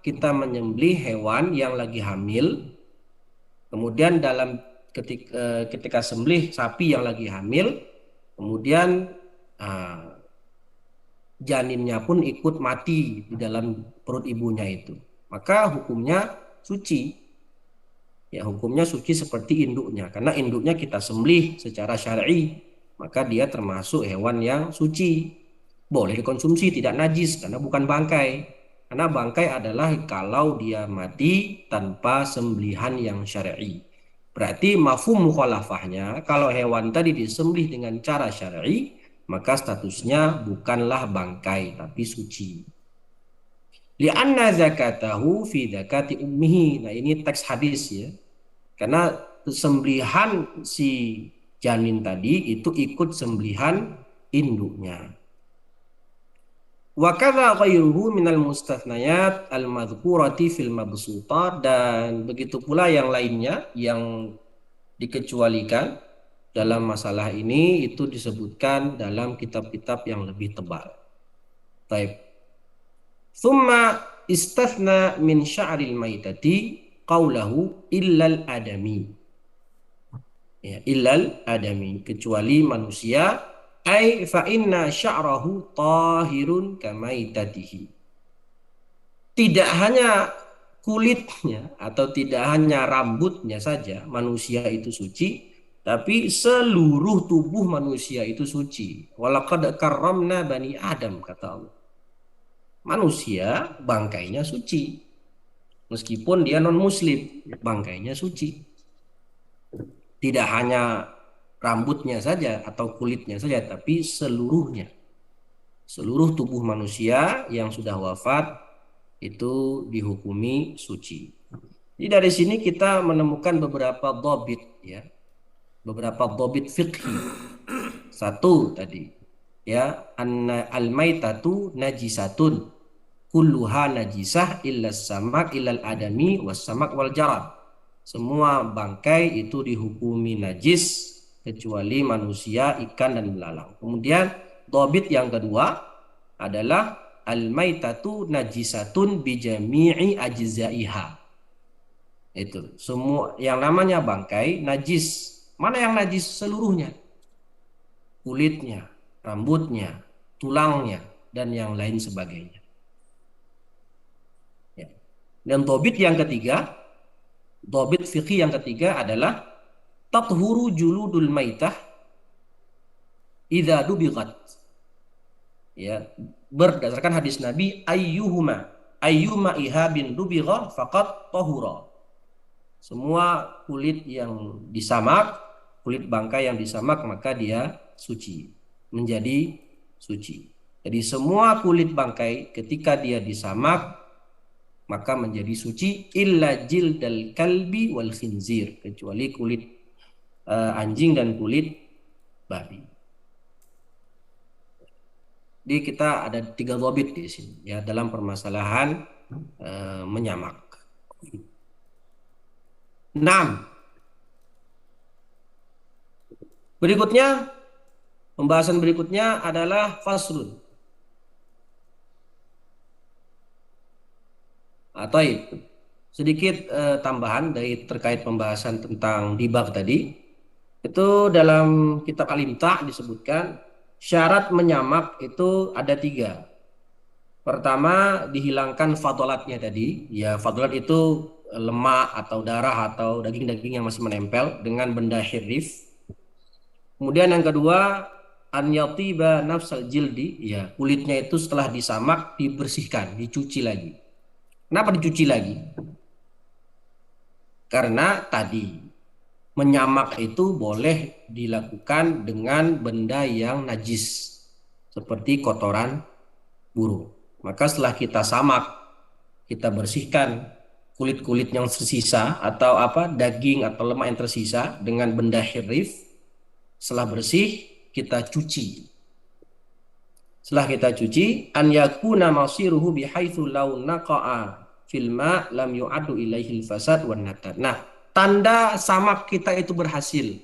kita menyembelih hewan yang lagi hamil, kemudian ketika sembelih sapi yang lagi hamil, kemudian janinnya pun ikut mati di dalam perut ibunya itu, maka hukumnya suci. Ya, hukumnya suci seperti induknya, karena induknya kita sembelih secara syar'i, maka dia termasuk hewan yang suci, boleh dikonsumsi, tidak najis karena bukan bangkai. Karena bangkai adalah kalau dia mati tanpa sembelihan yang syar'i. Berarti mafhum mukhalafahnya, kalau hewan tadi disembelih dengan cara syar'i, maka statusnya bukanlah bangkai tapi suci. Li'anna zakatahu fi zakati ummihi. Nah, ini teks hadis ya. Karena sembelihan si janin tadi itu ikut sembelihan induknya. Wa kadza ghairuhu minal mustathnayat al-madhkurati fil mabsutat, dan begitu pula yang lainnya yang dikecualikan dalam masalah ini itu disebutkan dalam kitab-kitab yang lebih tebal. Baik. Thumma istathna min sya'ril maitati qaulahu illal adami. Ya, illal adami, kecuali manusia, ai fa inna sya'rahu tahirun kamaitatihi. Tidak hanya kulitnya atau tidak hanya rambutnya saja manusia itu suci, tapi seluruh tubuh manusia itu suci. Walaqad karramna bani Adam, kata Allah. Manusia bangkainya suci. Meskipun dia non-muslim, bangkainya suci. Tidak hanya rambutnya saja atau kulitnya saja, tapi seluruhnya. Seluruh tubuh manusia yang sudah wafat itu dihukumi suci. Jadi dari sini kita menemukan beberapa dhabit ya. Beberapa dhabit fiqhi. Satu tadi ya, al-maitatu najisatun kulluha najisah illa samak illal adami was samak wal jarad. Semua bangkai itu dihukumi najis kecuali manusia, ikan, dan belalang. Kemudian dhabit yang kedua adalah al-maitatu najisatun bijami'i ajzaiha. Itu semua yang namanya bangkai najis. Mana yang najis? Seluruhnya. Kulitnya, rambutnya, tulangnya, dan yang lain sebagainya. Ya. Dan dhabit yang ketiga, dhabit fiqhi yang ketiga adalah tathuru juludul maitah idza dubighat. ya, berdasarkan hadis Nabi, ayyuma ihabin dubigha faqad tahura. Semua kulit yang disamak, kulit bangkai yang disamak, maka dia suci, menjadi suci. Jadi semua kulit bangkai ketika dia disamak maka menjadi suci, illa jildal kalbi wal khinzir, kecuali kulit anjing dan kulit babi. Jadi kita ada 3 dhabit di sini ya dalam permasalahan menyamak. 6. Berikutnya, pembahasan berikutnya adalah faslun. Atau sedikit tambahan dari terkait pembahasan tentang dibag tadi. Itu dalam kitab Al-Imta' disebutkan syarat menyamak itu ada 3. Pertama, dihilangkan fadlatnya tadi. Ya, fadlat itu lemak atau darah atau daging-daging yang masih menempel dengan benda hirif. Kemudian yang kedua, an yatiba nafsal jildi, ya, kulitnya itu setelah disamak dibersihkan, dicuci lagi. Kenapa dicuci lagi? Karena tadi menyamak itu boleh dilakukan dengan benda yang najis seperti kotoran burung. Maka setelah kita samak, kita bersihkan kulit-kulit yang tersisa atau daging atau lemak yang tersisa dengan benda hirif. Setelah bersih, kita cuci. Setelah kita cuci, an yakuna masiruhu bihaitsu law naqa'a fil ma lam yu'addu ilaihil fasad wan natat. Nah, tanda samak kita itu berhasil,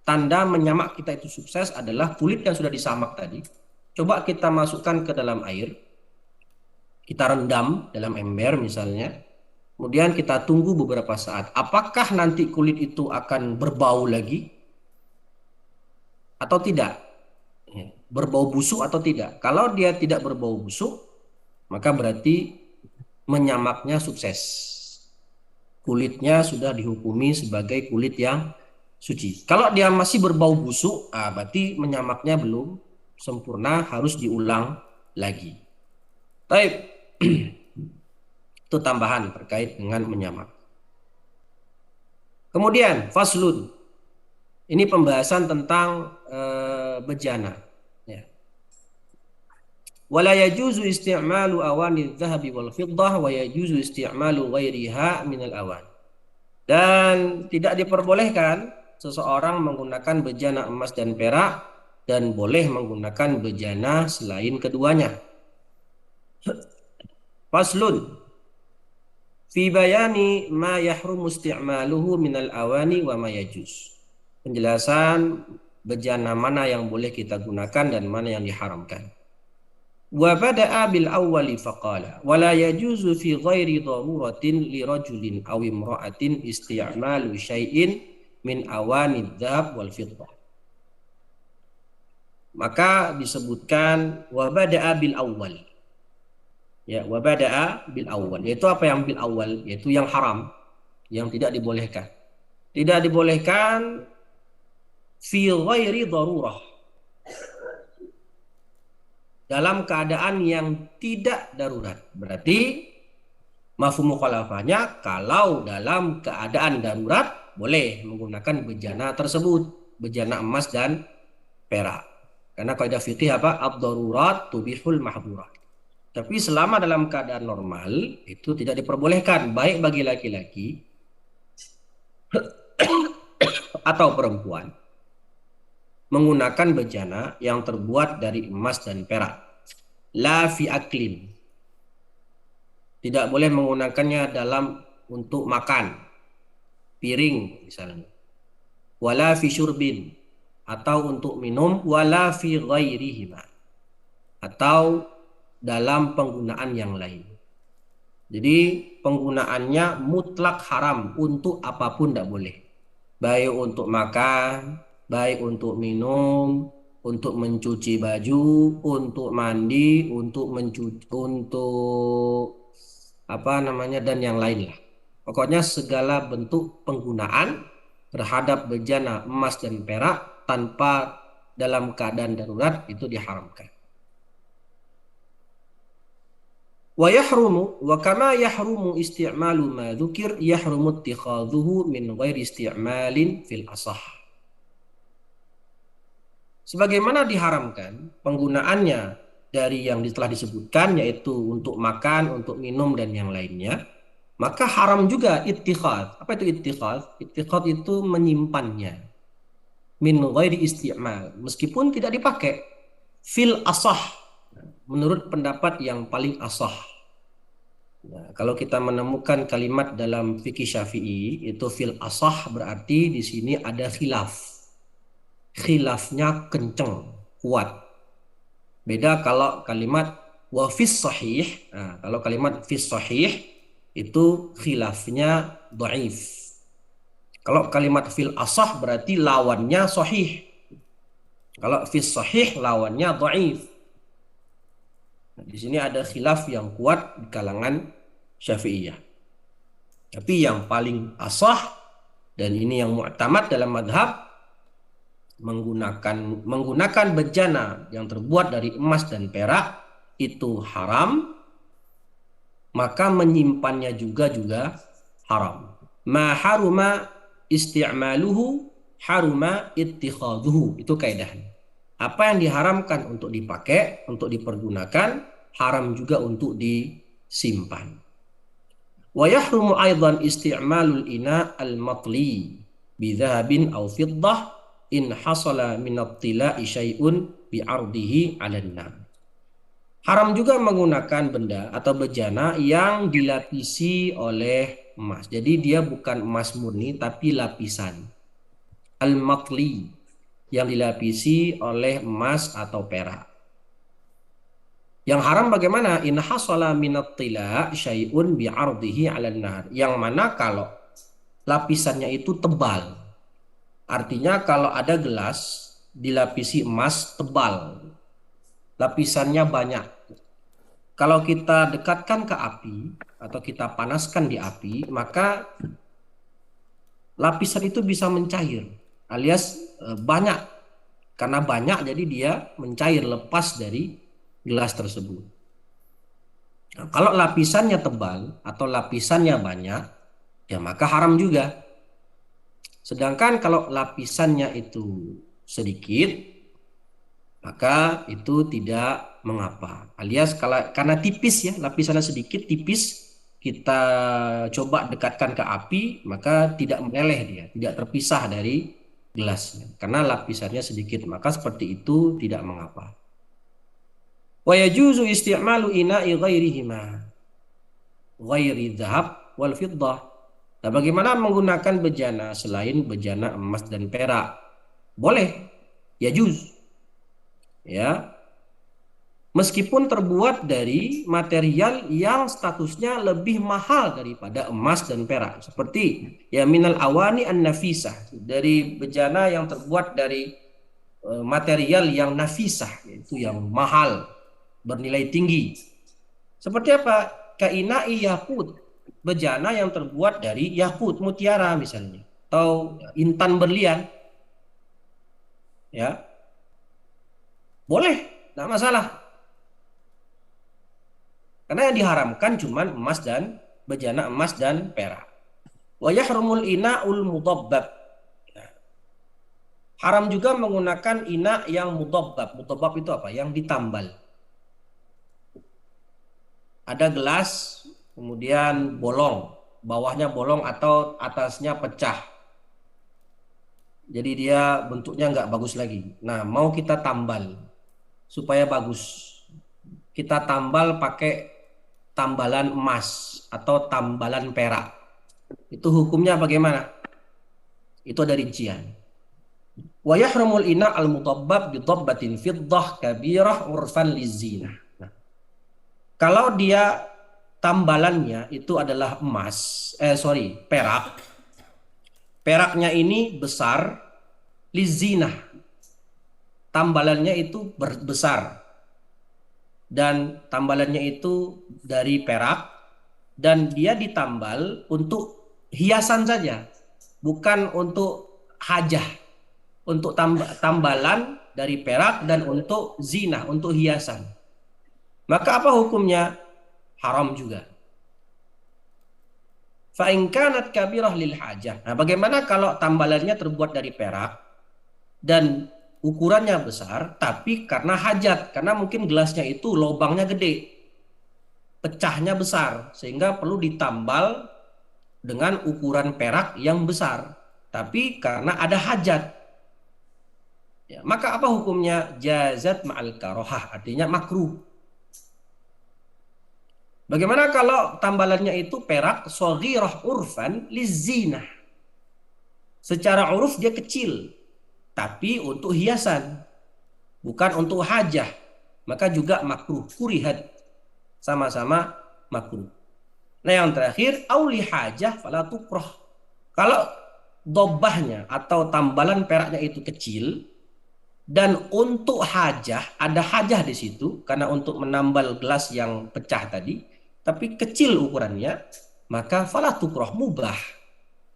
tanda menyamak kita itu sukses adalah kulit yang sudah disamak tadi. Coba kita masukkan ke dalam air, kita rendam dalam ember misalnya, kemudian kita tunggu beberapa saat. Apakah nanti kulit itu akan berbau lagi atau tidak? Berbau busuk atau tidak? Kalau dia tidak berbau busuk, maka berarti menyamaknya sukses. Kulitnya sudah dihukumi sebagai kulit yang suci. Kalau dia masih berbau busuk, berarti menyamaknya belum sempurna, harus diulang lagi. Baik. Itu tambahan terkait dengan menyamak. Kemudian faslun. Ini pembahasan tentang bejana. Ya. Wala yajuzu isti'malu awani adh-dhahabi wal fiddah wa yajuzu isti'malu ghairiha minal awan. Dan tidak diperbolehkan seseorang menggunakan bejana emas dan perak dan boleh menggunakan bejana selain keduanya. Faslun fi bayani ma yahrumu isti'maluhu minal awani wa ma yajuz. Penjelasan bejana mana yang boleh kita gunakan dan mana yang diharamkan. Wa bada'a bil awwali faqala wa la yajuzu fi ghairi daruratin li rajulin aw imra'atin isti'malu syai'in min awani dzahab wal fiddah. Maka disebutkan wa bada'a bil awwal. Ya, wa bada'a bil awwal. Yaitu apa yang bil awwal? Yaitu yang haram, yang tidak dibolehkan. Tidak dibolehkan fi ghairi darurah. Dalam keadaan yang tidak darurat. Berarti mafhum mukhalafahnya, kalau dalam keadaan darurat boleh menggunakan bejana tersebut, bejana emas dan perak. Karena kaidah fikih ad-darurat tubihul mahdhurat. Tapi selama dalam keadaan normal itu tidak diperbolehkan, baik bagi laki-laki atau perempuan, menggunakan bejana yang terbuat dari emas dan perak. La fi aklin. Tidak boleh menggunakannya untuk makan, piring misalnya. Wala fi syurbin, atau untuk minum. Wala fi ghairihima, atau dalam penggunaan yang lain. Jadi penggunaannya mutlak haram, untuk apapun tidak boleh. Baik untuk makan, baik untuk minum, untuk mencuci baju, untuk mandi, untuk dan yang lain lah. Pokoknya segala bentuk penggunaan terhadap bejana emas dan perak tanpa dalam keadaan darurat itu diharamkan. Wa yahrumu wa kama yahrumu isti'malu ma dzukir yahrumu ittikhadhuhu min ghairi isti'malin fil asah. Sebagaimana diharamkan penggunaannya dari yang telah disebutkan, yaitu untuk makan, untuk minum dan yang lainnya, maka haram juga ittikhadz. Apa itu ittikhadz? Ittikhadz itu menyimpannya min ghairi isti'mal, meskipun tidak dipakai, fil asah, menurut pendapat yang paling asah. Nah, kalau kita menemukan kalimat dalam fikih Syafi'i itu fil asah, berarti di sini ada khilaf. Khilafnya kenceng, kuat. Beda kalau kalimat wa fis sahih. Nah, kalau kalimat fis sahih itu khilafnya dhaif. Kalau kalimat fil asah berarti lawannya sahih. Kalau fis sahih lawannya dhaif. Nah, di sini ada khilaf yang kuat di kalangan Syafi'iyah. Tapi yang paling asah dan ini yang mu'tamad dalam madhab, menggunakan bejana yang terbuat dari emas dan perak itu haram, maka menyimpannya juga haram. Ma haruma isti'maluhu haruma ittikhadhuhu, itu kaidahnya. Apa yang diharamkan untuk dipakai, untuk dipergunakan, haram juga untuk disimpan. Wa yahrumu aidan isti'malul ina al-matli bi dhahabin aw fiddah in hasala min at-tila'i syai'un bi 'ardihi 'alan nar. Haram juga menggunakan benda atau bejana yang dilapisi oleh emas. Jadi dia bukan emas murni tapi lapisan. Al-matli, yang dilapisi oleh emas atau perak. Yang haram bagaimana? In hasala minat tila syai'un bi'ardihi 'alan nar. Yang mana kalau lapisannya itu tebal. Artinya kalau ada gelas dilapisi emas tebal, lapisannya banyak. Kalau kita dekatkan ke api atau kita panaskan di api, maka lapisan itu bisa mencair, alias banyak. Karena banyak jadi dia mencair lepas dari gelas tersebut. Nah, kalau lapisannya tebal atau lapisannya banyak, ya maka haram juga. Sedangkan kalau lapisannya itu sedikit, maka itu tidak mengapa. Alias karena tipis ya, lapisannya sedikit, tipis, kita coba dekatkan ke api, maka tidak meleleh dia, tidak terpisah dari gelasnya. Karena lapisannya sedikit, maka seperti itu tidak mengapa. Wa yajuzu isti'malu ina'i ghairihima ghairi dhahab wal fiddah. Nah, bagaimana menggunakan bejana selain bejana emas dan perak? Boleh, yajuz. Ya. Meskipun terbuat dari material yang statusnya lebih mahal daripada emas dan perak, seperti ya minal awani an-nafisah, dari bejana yang terbuat dari material yang nafisah, yaitu yang mahal, bernilai tinggi. Seperti apa? Kainai yakut, bejana yang terbuat dari yakut, mutiara misalnya, atau intan berlian. Ya. Boleh, tidak masalah. Karena yang diharamkan cuma emas dan bejana emas dan perak. Wa yahrumul ina'ul mudabbab. Haram juga menggunakan ina yang mudabbab. Mudabbab itu apa? Yang ditambal. Ada gelas, kemudian bolong, bawahnya bolong atau atasnya pecah. Jadi dia bentuknya nggak bagus lagi. Nah, mau kita tambal supaya bagus. Kita tambal pakai tambalan emas atau tambalan perak. Itu hukumnya bagaimana? Itu ada rincian. Wa yahrumul ina al-mudabbab bi dabbatin fiddah kabirah urfan lizinah. Nah, kalau dia tambalannya itu adalah perak. Peraknya ini besar, lizinah. Tambalannya itu besar. Dan tambalannya itu dari perak, dan dia ditambal untuk hiasan saja, bukan untuk hajah, untuk tambalan dari perak dan untuk zinah, untuk hiasan. Maka apa hukumnya? haram juga. Fa in kanat kabirah lil hajah. Nah, bagaimana kalau tambalannya terbuat dari perak dan ukurannya besar, tapi karena hajat, karena mungkin gelasnya itu lubangnya gede, pecahnya besar, sehingga perlu ditambal dengan ukuran perak yang besar, tapi karena ada hajat, ya, maka apa hukumnya? Jazat ma'al karohah, artinya makruh. Bagaimana kalau tambalannya itu perak shaghirah urfan lizinah? Secara uruf dia kecil, tapi untuk hiasan, bukan untuk hajah, maka juga makruh, kurihat, sama-sama makruh. Nah, yang terakhir auli hajah fala tukrah. Kalau dobahnya atau tambalan peraknya itu kecil dan untuk hajah, ada hajah di situ karena untuk menambal gelas yang pecah tadi, tapi kecil ukurannya, maka fala tukrah, mubah,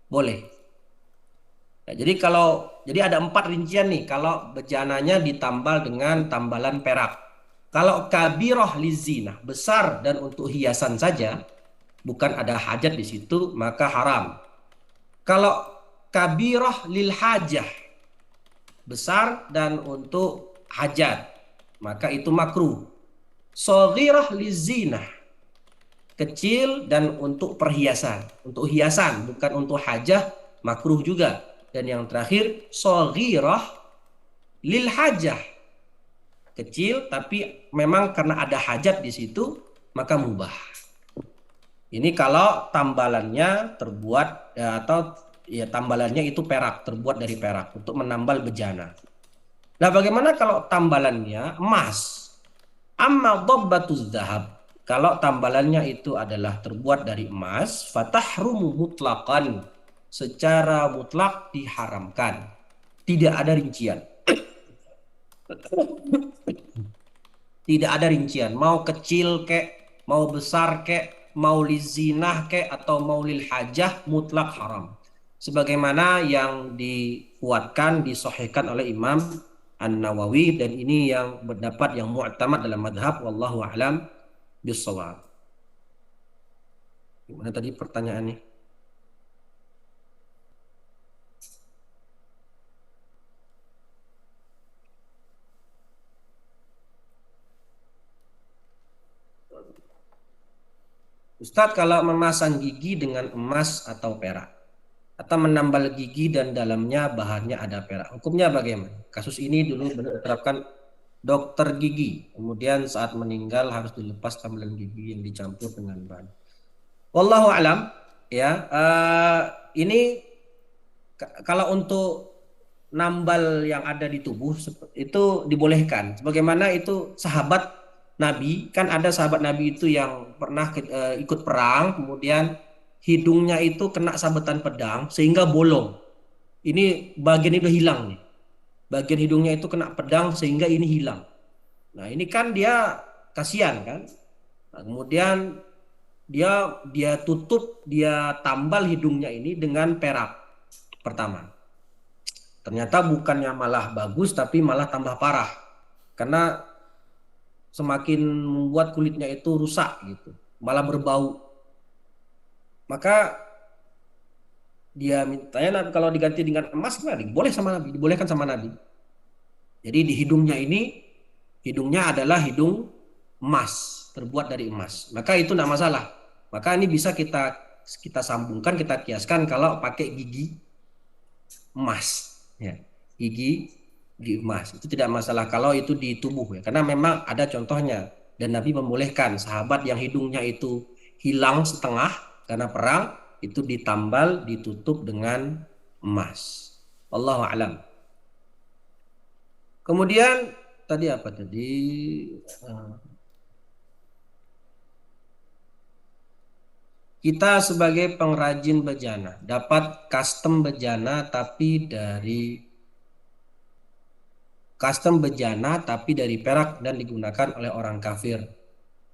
boleh. Nah, jadi ada 4 rincian nih kalau bejananya ditambal dengan tambalan perak. Kalau kabirah lizinah, besar dan untuk hiasan saja, bukan ada hajat di situ, maka haram. Kalau kabirah lil hajah, besar dan untuk hajat, maka itu makruh. Shaghirah lizinah, kecil dan untuk perhiasan, untuk hiasan, bukan untuk hajah, makruh juga. Dan yang terakhir shaghirah lil hajah, kecil tapi memang karena ada hajat di situ, maka mubah. Ini kalau tambalannya terbuat atau ya tambalannya itu perak, terbuat dari perak untuk menambal bejana. Nah, bagaimana kalau tambalannya emas? Amma dhabbatuz zahab. Kalau tambalannya itu adalah terbuat dari emas, fatahrumu mutlaqan. Secara mutlak diharamkan. Tidak ada rincian. Tidak ada rincian. Mau kecil kek, mau besar kek, mau lizinah kek, atau mau lil hajah, mutlak haram. Sebagaimana yang dikuatkan, disahihkan oleh Imam An-Nawawi, dan ini yang berdapat yang mu'tamad dalam madhab, wallahu a'lam bissawab. Gimana tadi pertanyaannya? Ustadz, kalau memasang gigi dengan emas atau perak, atau menambal gigi dan dalamnya bahannya ada perak, hukumnya bagaimana? Kasus ini dulu diterapkan dokter gigi, kemudian saat meninggal harus dilepas tambalan gigi yang dicampur dengan bahan. Wallahu alam, ya. Ini kalau untuk nambal yang ada di tubuh itu dibolehkan. Sebagaimana itu sahabat Nabi, kan ada sahabat Nabi itu yang pernah ikut perang, kemudian hidungnya itu kena sabetan pedang sehingga bolong. Ini bagian itu hilang nih. Bagian hidungnya itu kena pedang sehingga ini hilang. Nah, ini kan dia kasihan kan. Nah, kemudian dia tutup, dia tambal hidungnya ini dengan perak pertama. Ternyata bukannya malah bagus, tapi malah tambah parah. Karena semakin membuat kulitnya itu rusak gitu, malah berbau. Maka dia mintanya kalau diganti dengan emas gimana? Boleh sama Nabi, dibolehkan sama Nabi. Jadi di hidungnya ini, hidungnya adalah hidung emas, terbuat dari emas. Maka itu tidak masalah. Maka ini bisa kita sambungkan, kita kiaskan kalau pakai gigi emas, ya. Gigi emas itu tidak masalah kalau itu di tubuh, ya, karena memang ada contohnya dan Nabi membolehkan sahabat yang hidungnya itu hilang setengah karena perang itu ditambal, ditutup dengan emas. Wallahu a'lam. Kemudian tadi apa tadi? Kita sebagai pengrajin bejana dapat custom bejana tapi dari perak dan digunakan oleh orang kafir.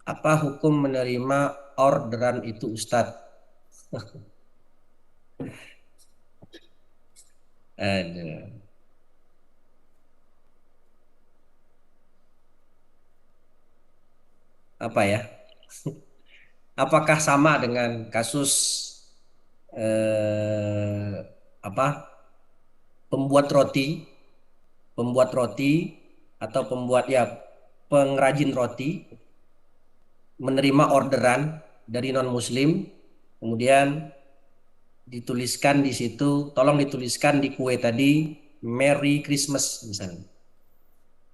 Apa hukum menerima orderan itu, Ustadz? Aduh. Apa ya? Apakah sama dengan kasus eh, apa pembuat roti, pembuat roti atau pengrajin roti menerima orderan dari non Muslim, kemudian dituliskan di situ, tolong dituliskan di kue tadi Merry Christmas misalnya.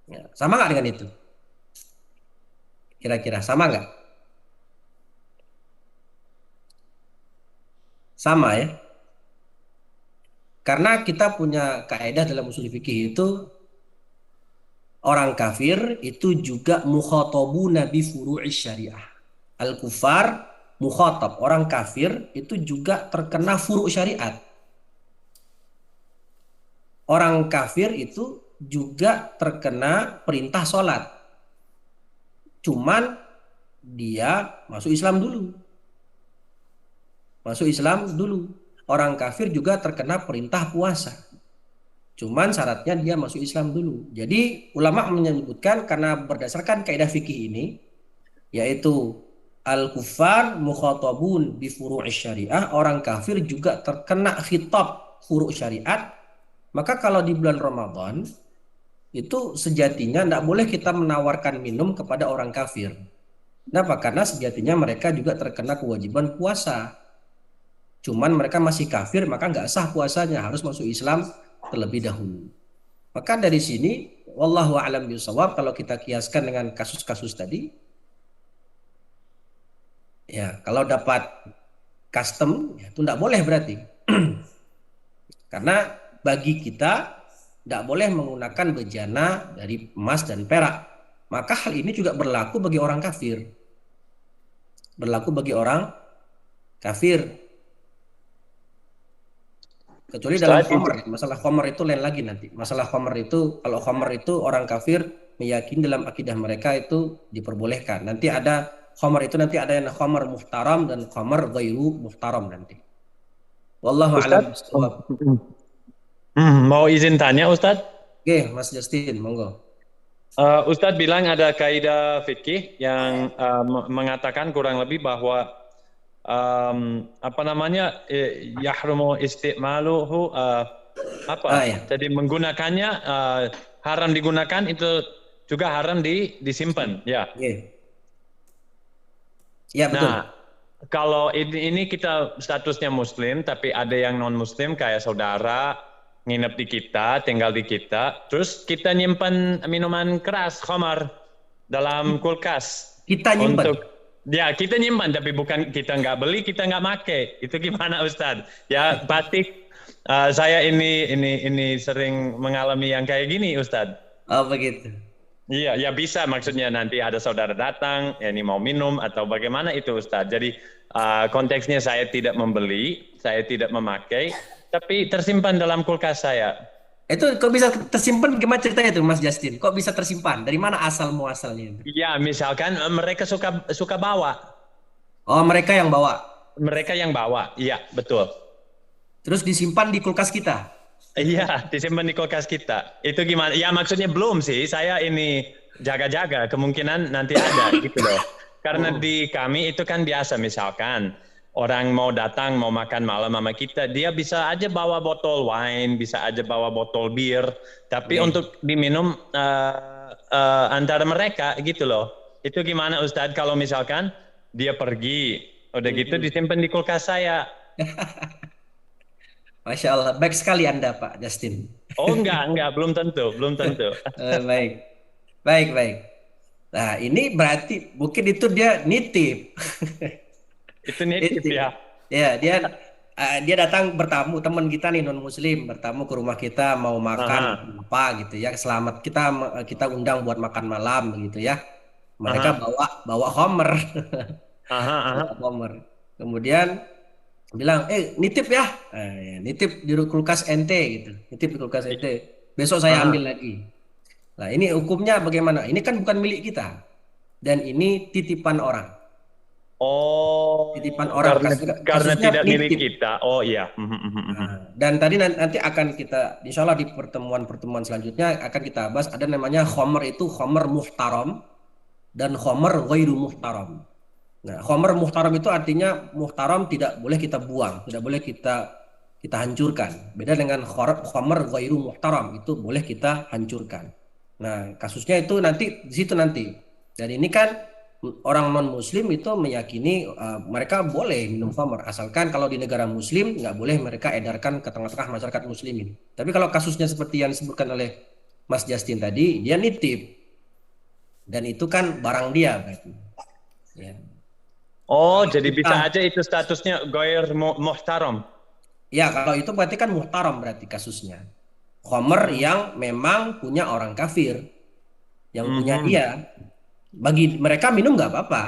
Ya, sama nggak dengan itu? Kira-kira sama nggak? Sama ya. Karena kita punya kaidah dalam usul fikih itu orang kafir itu juga mukhatabuna bi furu'i syariah. Al-kufar mukhatab, orang kafir itu juga terkena furu' syariat. Orang kafir itu juga terkena perintah sholat. Cuman dia masuk Islam dulu. Masuk Islam dulu. Orang kafir juga terkena perintah puasa. Cuman syaratnya dia masuk Islam dulu. Jadi ulama menyebutkan karena berdasarkan kaidah fikih ini, yaitu al-kuffar mukhatabun bi furu'i syariah, orang kafir juga terkena khitab furu' syariat. Maka kalau di bulan Ramadan itu sejatinya tidak boleh kita menawarkan minum kepada orang kafir. Kenapa? Karena sejatinya mereka juga terkena kewajiban puasa. Cuman mereka masih kafir, maka nggak sah puasanya, harus masuk Islam terlebih dahulu. Maka dari sini, wallahu a'lam bishawab, kalau kita kiaskan dengan kasus-kasus tadi, ya kalau dapat custom, ya, itu nggak boleh berarti. Karena bagi kita tidak boleh menggunakan bejana dari emas dan perak. Maka hal ini juga berlaku bagi orang kafir. Berlaku bagi orang kafir. Kecuali dalam Ustaz, khomer. Masalah khomer itu lain lagi nanti. Masalah khomer itu, kalau khomer itu orang kafir meyakini dalam akidah mereka itu diperbolehkan. Nanti ada khomer itu, nanti ada yang khomer muhtaram dan khomer ghairu muhtaram nanti. Wallahu a'lam Ustaz, bishawab. mau izin tanya Ustaz? Oke, Mas Justin, monggo. Ustadz bilang ada kaidah fikih yang mengatakan kurang lebih bahwa apa namanya yahrumu istimaluhu Ya. jadi menggunakannya haram digunakan itu juga haram disimpan ya. Oke. Ya, betul. Nah, kalau ini kita statusnya muslim tapi ada yang non muslim kayak saudara nginep di kita, tinggal di kita, terus kita nyimpan minuman keras, khamar dalam kulkas. Kita nyimpan. Ya, kita nyimpan, tapi bukan kita nggak beli, kita nggak make. Itu gimana, Ustadz? Ya, pasti saya ini sering mengalami yang kayak gini, Ustadz. Oh, begitu. Iya, ya bisa. Maksudnya nanti ada saudara datang, ya ini mau minum atau bagaimana itu, Ustadz. Jadi konteksnya saya tidak membeli, saya tidak memakai, tapi tersimpan dalam kulkas saya. Itu kok bisa tersimpan, gimana ceritanya tuh Mas Justin? Kok bisa tersimpan? Dari mana asal muasalnya? Ya, misalkan mereka suka bawa. Oh, mereka yang bawa. Mereka yang bawa, iya betul. Terus disimpan di kulkas kita. Iya, disimpan di kulkas kita. Itu gimana? Ya maksudnya belum sih. Saya ini jaga-jaga. Kemungkinan nanti ada gitu loh. Karena di kami itu kan biasa misalkan orang mau datang mau makan malam sama kita, dia bisa aja bawa botol wine, bisa aja bawa botol bir, tapi untuk diminum antara mereka gitu loh. Itu gimana Ustadz kalau misalkan dia pergi, udah gitu disimpan di kulkas saya. Masya Allah, baik sekali Anda Pak Justin. Oh enggak, belum tentu. Baik. Nah ini berarti mungkin itu dia nitip. Itu nitip ya. Ya, dia datang bertamu, teman kita nih non muslim bertamu ke rumah kita mau makan apa gitu ya. Selamat kita undang buat makan malam gitu ya. Mereka bawa homer. Homer. Kemudian bilang, nitip ya. Nitip di kulkas ente gitu. Nitip di kulkas ente. Besok saya ambil lagi. Nah, ini hukumnya bagaimana? Ini kan bukan milik kita. Dan ini titipan orang. Oh, Titipan orang karena tidak milik kita. Oh iya. Nah, dan tadi nanti akan kita, insya Allah di pertemuan selanjutnya akan kita bahas ada namanya khomer itu khomer muhtaram dan khomer ghairu muhtaram. Nah, khomer muhtaram itu artinya muhtaram tidak boleh kita buang, tidak boleh kita hancurkan. Beda dengan khomer ghairu muhtaram, itu boleh kita hancurkan. Nah, kasusnya itu nanti di situ nanti. Dan ini kan orang non muslim itu meyakini mereka boleh minum khamr asalkan kalau di negara muslim nggak boleh mereka edarkan ke tengah-tengah masyarakat muslimin. Tapi kalau kasusnya seperti yang disebutkan oleh Mas Justin tadi, dia nitip dan itu kan barang dia berarti. Ya. Oh, Kalau jadi kita, bisa aja itu statusnya ghair muhtaram. ya kalau itu berarti kan muhtaram berarti kasusnya. Khomer yang memang punya orang kafir, yang punya Mhm. dia. Bagi mereka minum nggak apa-apa.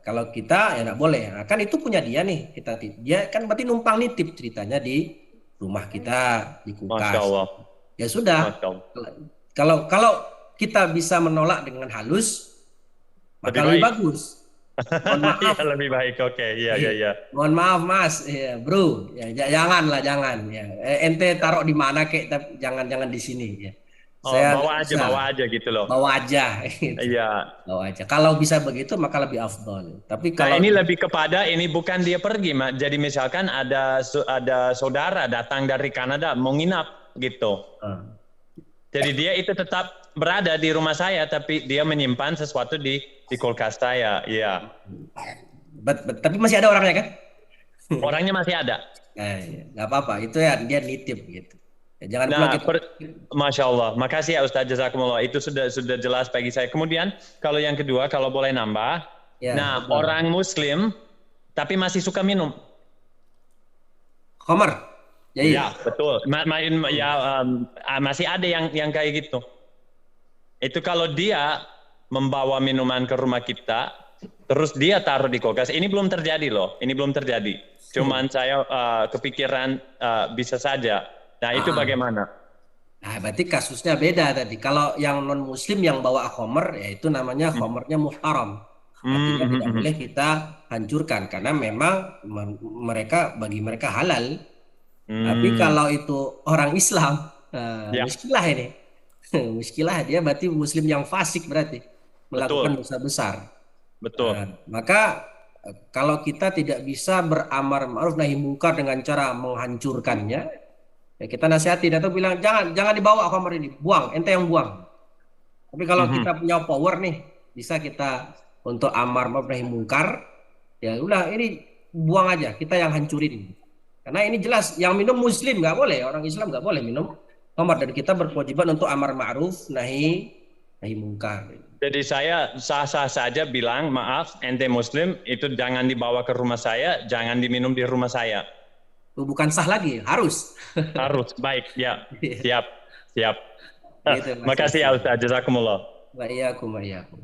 Kalau kita ya nggak boleh. Nah, kan itu punya dia nih. Dia kan berarti numpang nitip ceritanya di rumah kita, di Masya kulkas. Allah. Ya sudah. Masya Allah. Kalau kita bisa menolak dengan halus, Lebih maka lebih baik. bagus. Mohon maaf. Iya, lebih baik. Oke, iya, iya, iya. Mohon maaf Mas, ya, bro, ya, jangan ya. Ente taruh di mana kek, tapi jangan di sini ya. Oh, Saya nggak bisa bawa aja gitu loh. bawa aja, gitu. Iya. Bawa aja. Kalau bisa begitu maka lebih afdol. Tapi Nah, kalau ini lebih kepada ini bukan dia pergi, Mak. Jadi misalkan ada saudara datang dari Kanada mau nginap gitu. Ah, Jadi dia itu tetap berada di rumah saya, tapi dia menyimpan sesuatu di kulkas saya. Iya. tapi masih ada orangnya kan? Orangnya masih ada. Nah, ya, nggak apa-apa. Itu ya dia nitip gitu. Ya, jangan pula Nah, kita. Masya Allah. Makasih ya Ustaz Jazakumullah. Itu sudah jelas bagi saya. Kemudian kalau yang kedua, kalau boleh nambah. Ya, Nah, betul. orang Muslim tapi masih suka minum. Khomer. Ya, iya. Ya, betul. Masih ada yang kayak gitu. Itu kalau dia membawa minuman ke rumah kita, terus dia taruh di kulkas. Ini belum terjadi loh. Ini belum terjadi. Cuman saya kepikiran bisa saja. Nah, itu bagaimana? Nah, berarti kasusnya beda tadi. Kalau yang non muslim yang bawa khomer, ya itu namanya khomernya muhtaram. Artinya tidak boleh kita hancurkan karena memang bagi mereka halal. Tapi kalau itu orang Islam, Ya, muskilah ini. Muskilah dia berarti muslim yang fasik berarti melakukan betul. dosa besar. Betul. Maka kalau kita tidak bisa beramar ma'ruf nahi mungkar dengan cara menghancurkannya, ya kita nasihati atau bilang jangan dibawa khamr ini, buang, ente yang buang. Tapi kalau kita punya power nih, bisa kita untuk amar ma'ruf nahi mungkar, ya udah ini buang aja, kita yang hancurin. Karena ini jelas yang minum muslim nggak boleh, orang Islam nggak boleh minum khamr dan kita berkewajiban untuk amar ma'ruf nahi mungkar. Jadi saya sah-sah saja bilang, maaf, ente Muslim, itu jangan dibawa ke rumah saya, jangan diminum di rumah saya. Itu bukan sah lagi, harus. Harus, baik, ya, siap, siap. Gitu, Mas Makasih ya Yassin. Ustaz, jazakumullah. Wa iyyakum wa iyyakum.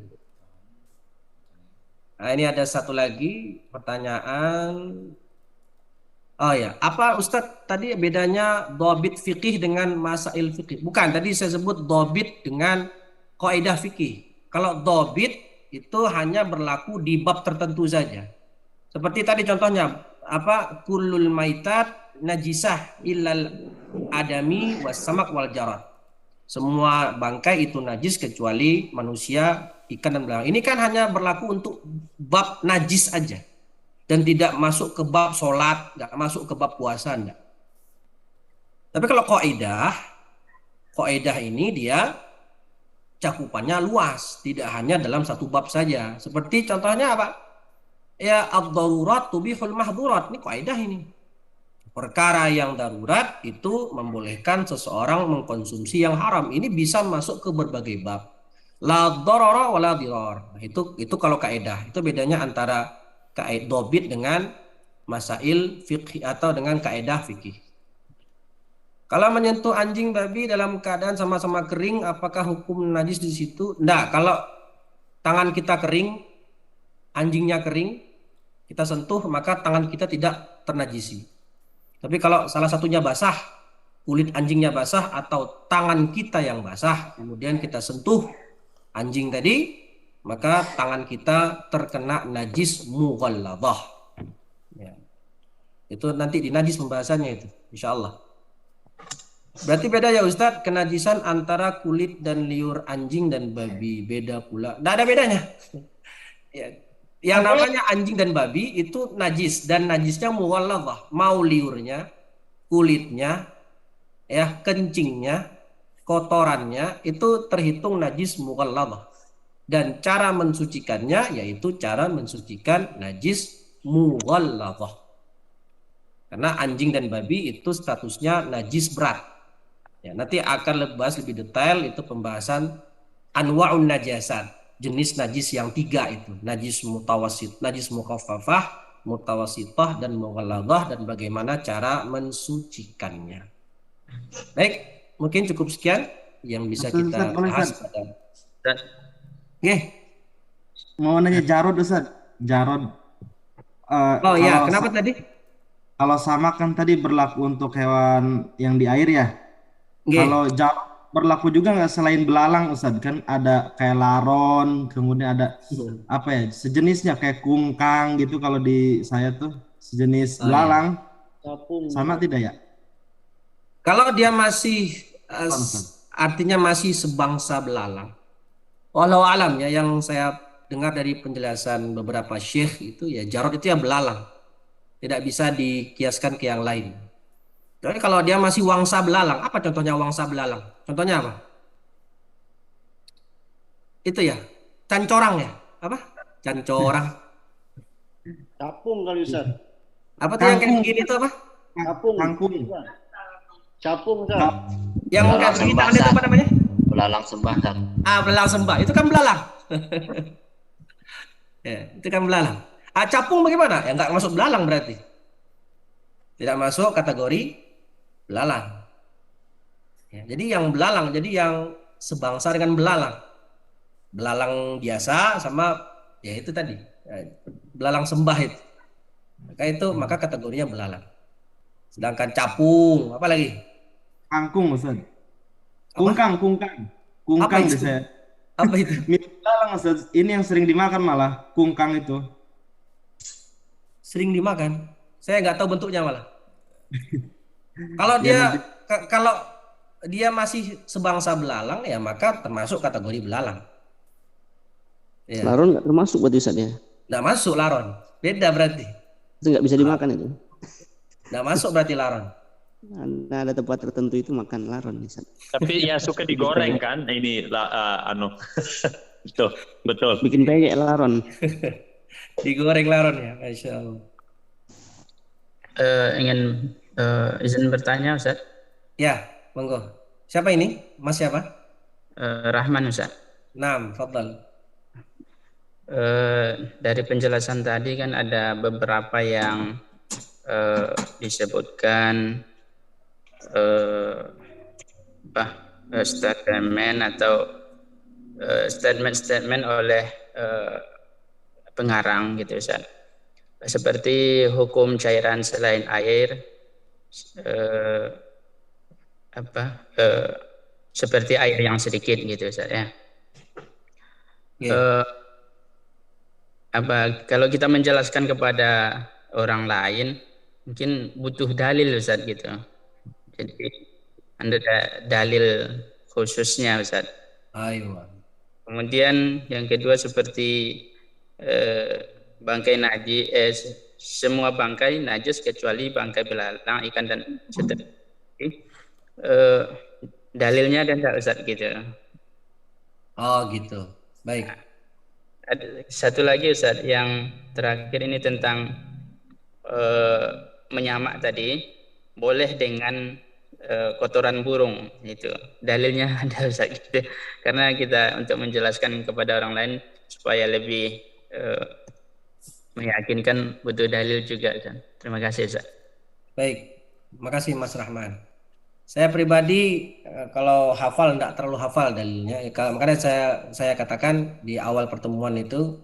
Nah, ini ada satu lagi pertanyaan. Oh ya, apa Ustadz tadi bedanya dobit fikih dengan masail fikih? Bukan, tadi saya sebut dobit dengan kaidah fikih. Kalau dobit itu hanya berlaku di bab tertentu saja. Seperti tadi contohnya, apa kullul maitat najisah illal adami was samak wal jarat. Semua bangkai itu najis kecuali manusia, ikan dan belalang. Ini kan hanya berlaku untuk bab najis aja dan tidak masuk ke bab sholat, nggak masuk ke bab puasa, enggak. Tapi kalau kaidah ini dia cakupannya luas, tidak hanya dalam satu bab saja. Seperti contohnya apa? Ya ad-darurat tubihul mahdurat. Ini kaidah ini. Perkara yang darurat itu membolehkan seseorang mengkonsumsi yang haram. Ini bisa masuk ke berbagai bab. La darara wa la dirar. Nah, itu kalau kaidah. Itu bedanya antara kaidah dobit dengan masail fikih atau dengan kaidah fikih. Kalau menyentuh anjing babi dalam keadaan sama-sama kering, apakah hukum najis di situ? Enggak, kalau tangan kita kering, anjingnya kering, kita sentuh, maka tangan kita tidak ternajisi. Tapi kalau salah satunya basah, kulit anjingnya basah atau tangan kita yang basah, kemudian kita sentuh anjing tadi, maka tangan kita terkena najis mughalladhah. Ya. Itu nanti di najis pembahasannya itu, insya Allah. Berarti beda ya Ustadz, kenajisan antara kulit dan liur anjing dan babi beda pula. Tidak ada bedanya. Ya. Yang namanya anjing dan babi itu najis dan najisnya mughalladhah, mau liurnya, kulitnya, ya kencingnya, kotorannya itu terhitung najis mughalladhah. Dan cara mensucikannya yaitu cara mensucikan najis mughalladhah. Karena anjing dan babi itu statusnya najis berat. Ya, nanti akan bahas lebih detail itu pembahasan anwa'un najasat, jenis najis yang 3 itu, najis mutawasit, najis mukhaffafah, mutawasitah dan mughalladhah dan bagaimana cara mensucikannya. Baik, mungkin cukup sekian yang bisa kita bahas pada. Ustaz, Oke. mau nanya Jarod Ustaz. Jarod. Oh ya, Kalau kenapa tadi? kalau sama kan tadi berlaku untuk hewan yang di air ya. Oke. Kalau Jarod berlaku juga nggak selain belalang Ustaz? Kan ada kayak laron, kemudian ada apa ya sejenisnya kayak kungkang gitu. Kalau di saya tuh sejenis belalang. Sama tidak ya? Kalau dia masih artinya masih sebangsa belalang. Walau alam ya, yang saya dengar dari penjelasan beberapa syekh itu ya jarod itu ya belalang. Tidak bisa dikiaskan ke yang lain. Jadi kalau dia masih wangsa belalang, apa contohnya wangsa belalang? Contohnya apa? Itu ya, cancorang ya? Apa? Cancorang. Capung kali Ustaz. Apa tuh yang kayak begini itu apa? Capung. Kangkung. Capung Ustaz. Yang kayak begini tangannya itu apa namanya? Belalang sembah kan. Belalang sembah. Itu kan belalang. Ya, itu kan belalang. Capung bagaimana? Ya nggak masuk belalang berarti. Tidak masuk kategori belalang. Ya, jadi yang belalang, jadi yang sebangsa dengan belalang. Belalang biasa sama ya itu tadi. Ya, belalang sembah itu. Maka kategorinya belalang. Sedangkan capung, apa lagi? Kangkung Ustaz. Kungkang Apa itu? deh saya. Apa itu? Mirip belalang Ustaz. Ini yang sering dimakan malah kungkang itu. Sering dimakan. Saya nggak tahu bentuknya malah. Kalau dia masih sebangsa belalang ya maka termasuk kategori belalang. Ya. Laron nggak termasuk berarti Ustaz ya? Nggak masuk laron. Beda berarti. Itu nggak bisa dimakan itu. Nggak masuk berarti laron. Nah, ada tempat tertentu itu makan laron Ustaz. Tapi ya suka digoreng kan ini betul. Bikin peyek laron. Digoreng laron ya, Masya Allah. Ingin izin bertanya Ustaz. Ya, monggo. Siapa ini? Mas siapa? Rahman Ustaz. Naam, fadhal. Dari penjelasan tadi kan ada beberapa yang disebutkan statement atau statement oleh pengarang gitu Ustaz. Seperti hukum cairan selain air, seperti air yang sedikit gitu Ustaz ya. Kalau kita menjelaskan kepada orang lain mungkin butuh dalil Ustaz gitu. Jadi ada dalil khususnya Ustaz. Ayo. Kemudian yang kedua seperti bangkai najis, semua bangkai najis kecuali bangkai belalang, ikan dan seterusnya. Dalilnya ada enggak Ustaz gitu? Oh gitu. Baik. Ada satu lagi Ustaz yang terakhir ini tentang menyamak tadi, boleh dengan kotoran burung itu. Dalilnya ada Ustaz gitu. Karena kita untuk menjelaskan kepada orang lain supaya lebih meyakinkan butuh dalil juga Ustaz. Terima kasih Ustaz. Baik. Terima kasih Mas Rahman. Saya pribadi kalau hafal enggak terlalu hafal dalilnya. Makanya saya katakan di awal pertemuan itu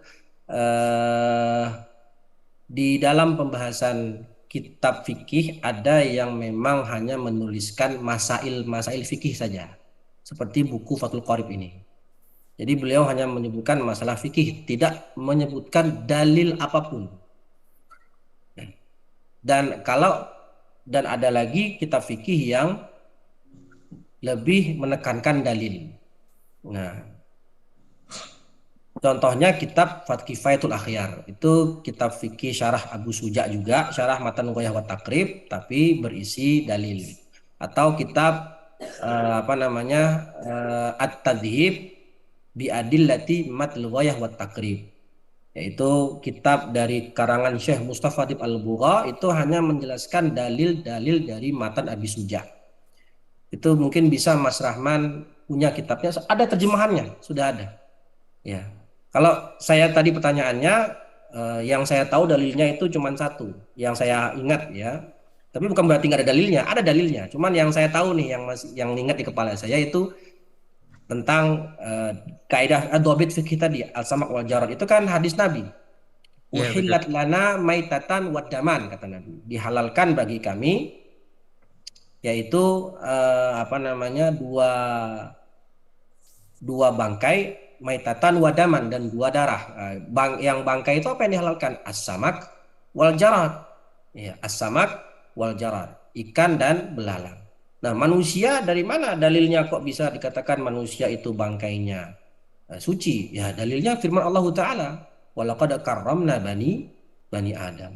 di dalam pembahasan kitab fikih ada yang memang hanya menuliskan masail fikih saja. Seperti buku Fathul Qorib ini. Jadi beliau hanya menyebutkan masalah fikih, tidak menyebutkan dalil apapun. Dan ada lagi kitab fikih yang lebih menekankan dalil. Nah, Contohnya kitab Kifayatul Akhyar. Itu kitab fikih syarah Abu Suja juga, syarah Matan Ghoyah wa Takrib, tapi berisi dalil. Atau kitab At-Tadhib bi Adillati Matal Ghoyah wa Takrib. Yaitu kitab dari karangan Syekh Mustafa Dib Al-Bugha, itu hanya menjelaskan dalil-dalil dari Matan Abi Suja. Itu mungkin bisa Mas Rahman punya kitabnya, ada terjemahannya, sudah ada. Ya. Kalau saya tadi pertanyaannya, yang saya tahu dalilnya itu cuma satu, yang saya ingat ya. Tapi bukan berarti nggak ada dalilnya, ada dalilnya. Cuman yang saya tahu nih, yang ingat di kepala saya itu tentang kaidah ad-dhabit fikih tadi, al-samak wal jarad. Itu kan hadis Nabi. Ya, betul. Uhillat lana maitatan wad daman, kata Nabi. Dihalalkan bagi kami, yaitu dua bangkai, maitatan wadaman, dan dua darah. Yang bangkai itu apa yang dihalalkan? As-samak wal jarad. Ya, as-samak wal jarad, ikan dan belalang. Nah, manusia dari mana dalilnya kok bisa dikatakan manusia itu bangkainya suci? Ya, dalilnya firman Allah Ta'ala, walaqad karramna bani Adam.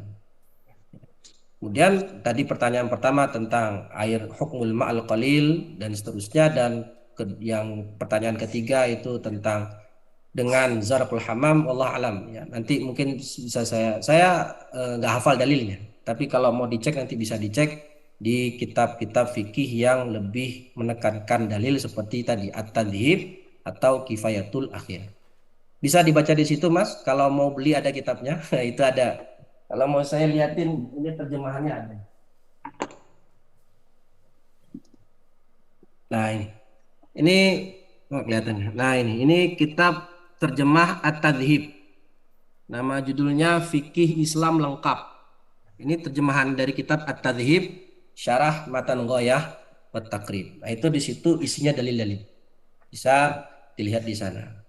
Kemudian tadi pertanyaan pertama tentang air hukmul ma'al qalil dan seterusnya, dan yang pertanyaan ketiga itu tentang dengan zarqul hamam, Allah alam ya. Nanti mungkin bisa saya nggak hafal dalilnya, tapi kalau mau dicek nanti bisa dicek di kitab-kitab fikih yang lebih menekankan dalil seperti tadi At-Tadhib atau Kifayatul Akhyar. Bisa dibaca di situ, Mas. Kalau mau beli ada kitabnya, itu ada. Kalau mau saya liatin, ini terjemahannya ada. Nah, ini kelihatannya. Nah, ini kitab terjemah At-Tadhib. Nama judulnya Fikih Islam Lengkap. Ini terjemahan dari kitab At-Tadhib, syarah Matan Ghoyah wa Takrib. Nah, itu di situ isinya dalil-dalil. Bisa dilihat di sana.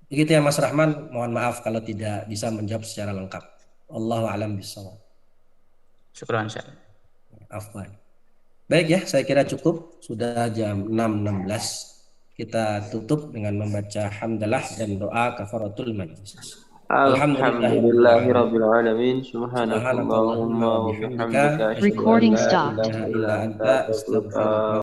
Begitu ya Mas Rahman, mohon maaf kalau tidak bisa menjawab secara lengkap. Allahu a'lam bishawab. Syukran, Syekh. Afwan. Baik ya, saya kira cukup. Sudah jam 6.16. Kita tutup dengan membaca hamdalah dan doa kafaratul majlis. Alhamdulillahirabbil alamin. Subhanakallahumma wa bihamdika. Recording stopped. Asyhadu an la ilaha illa anta, astaghfiruka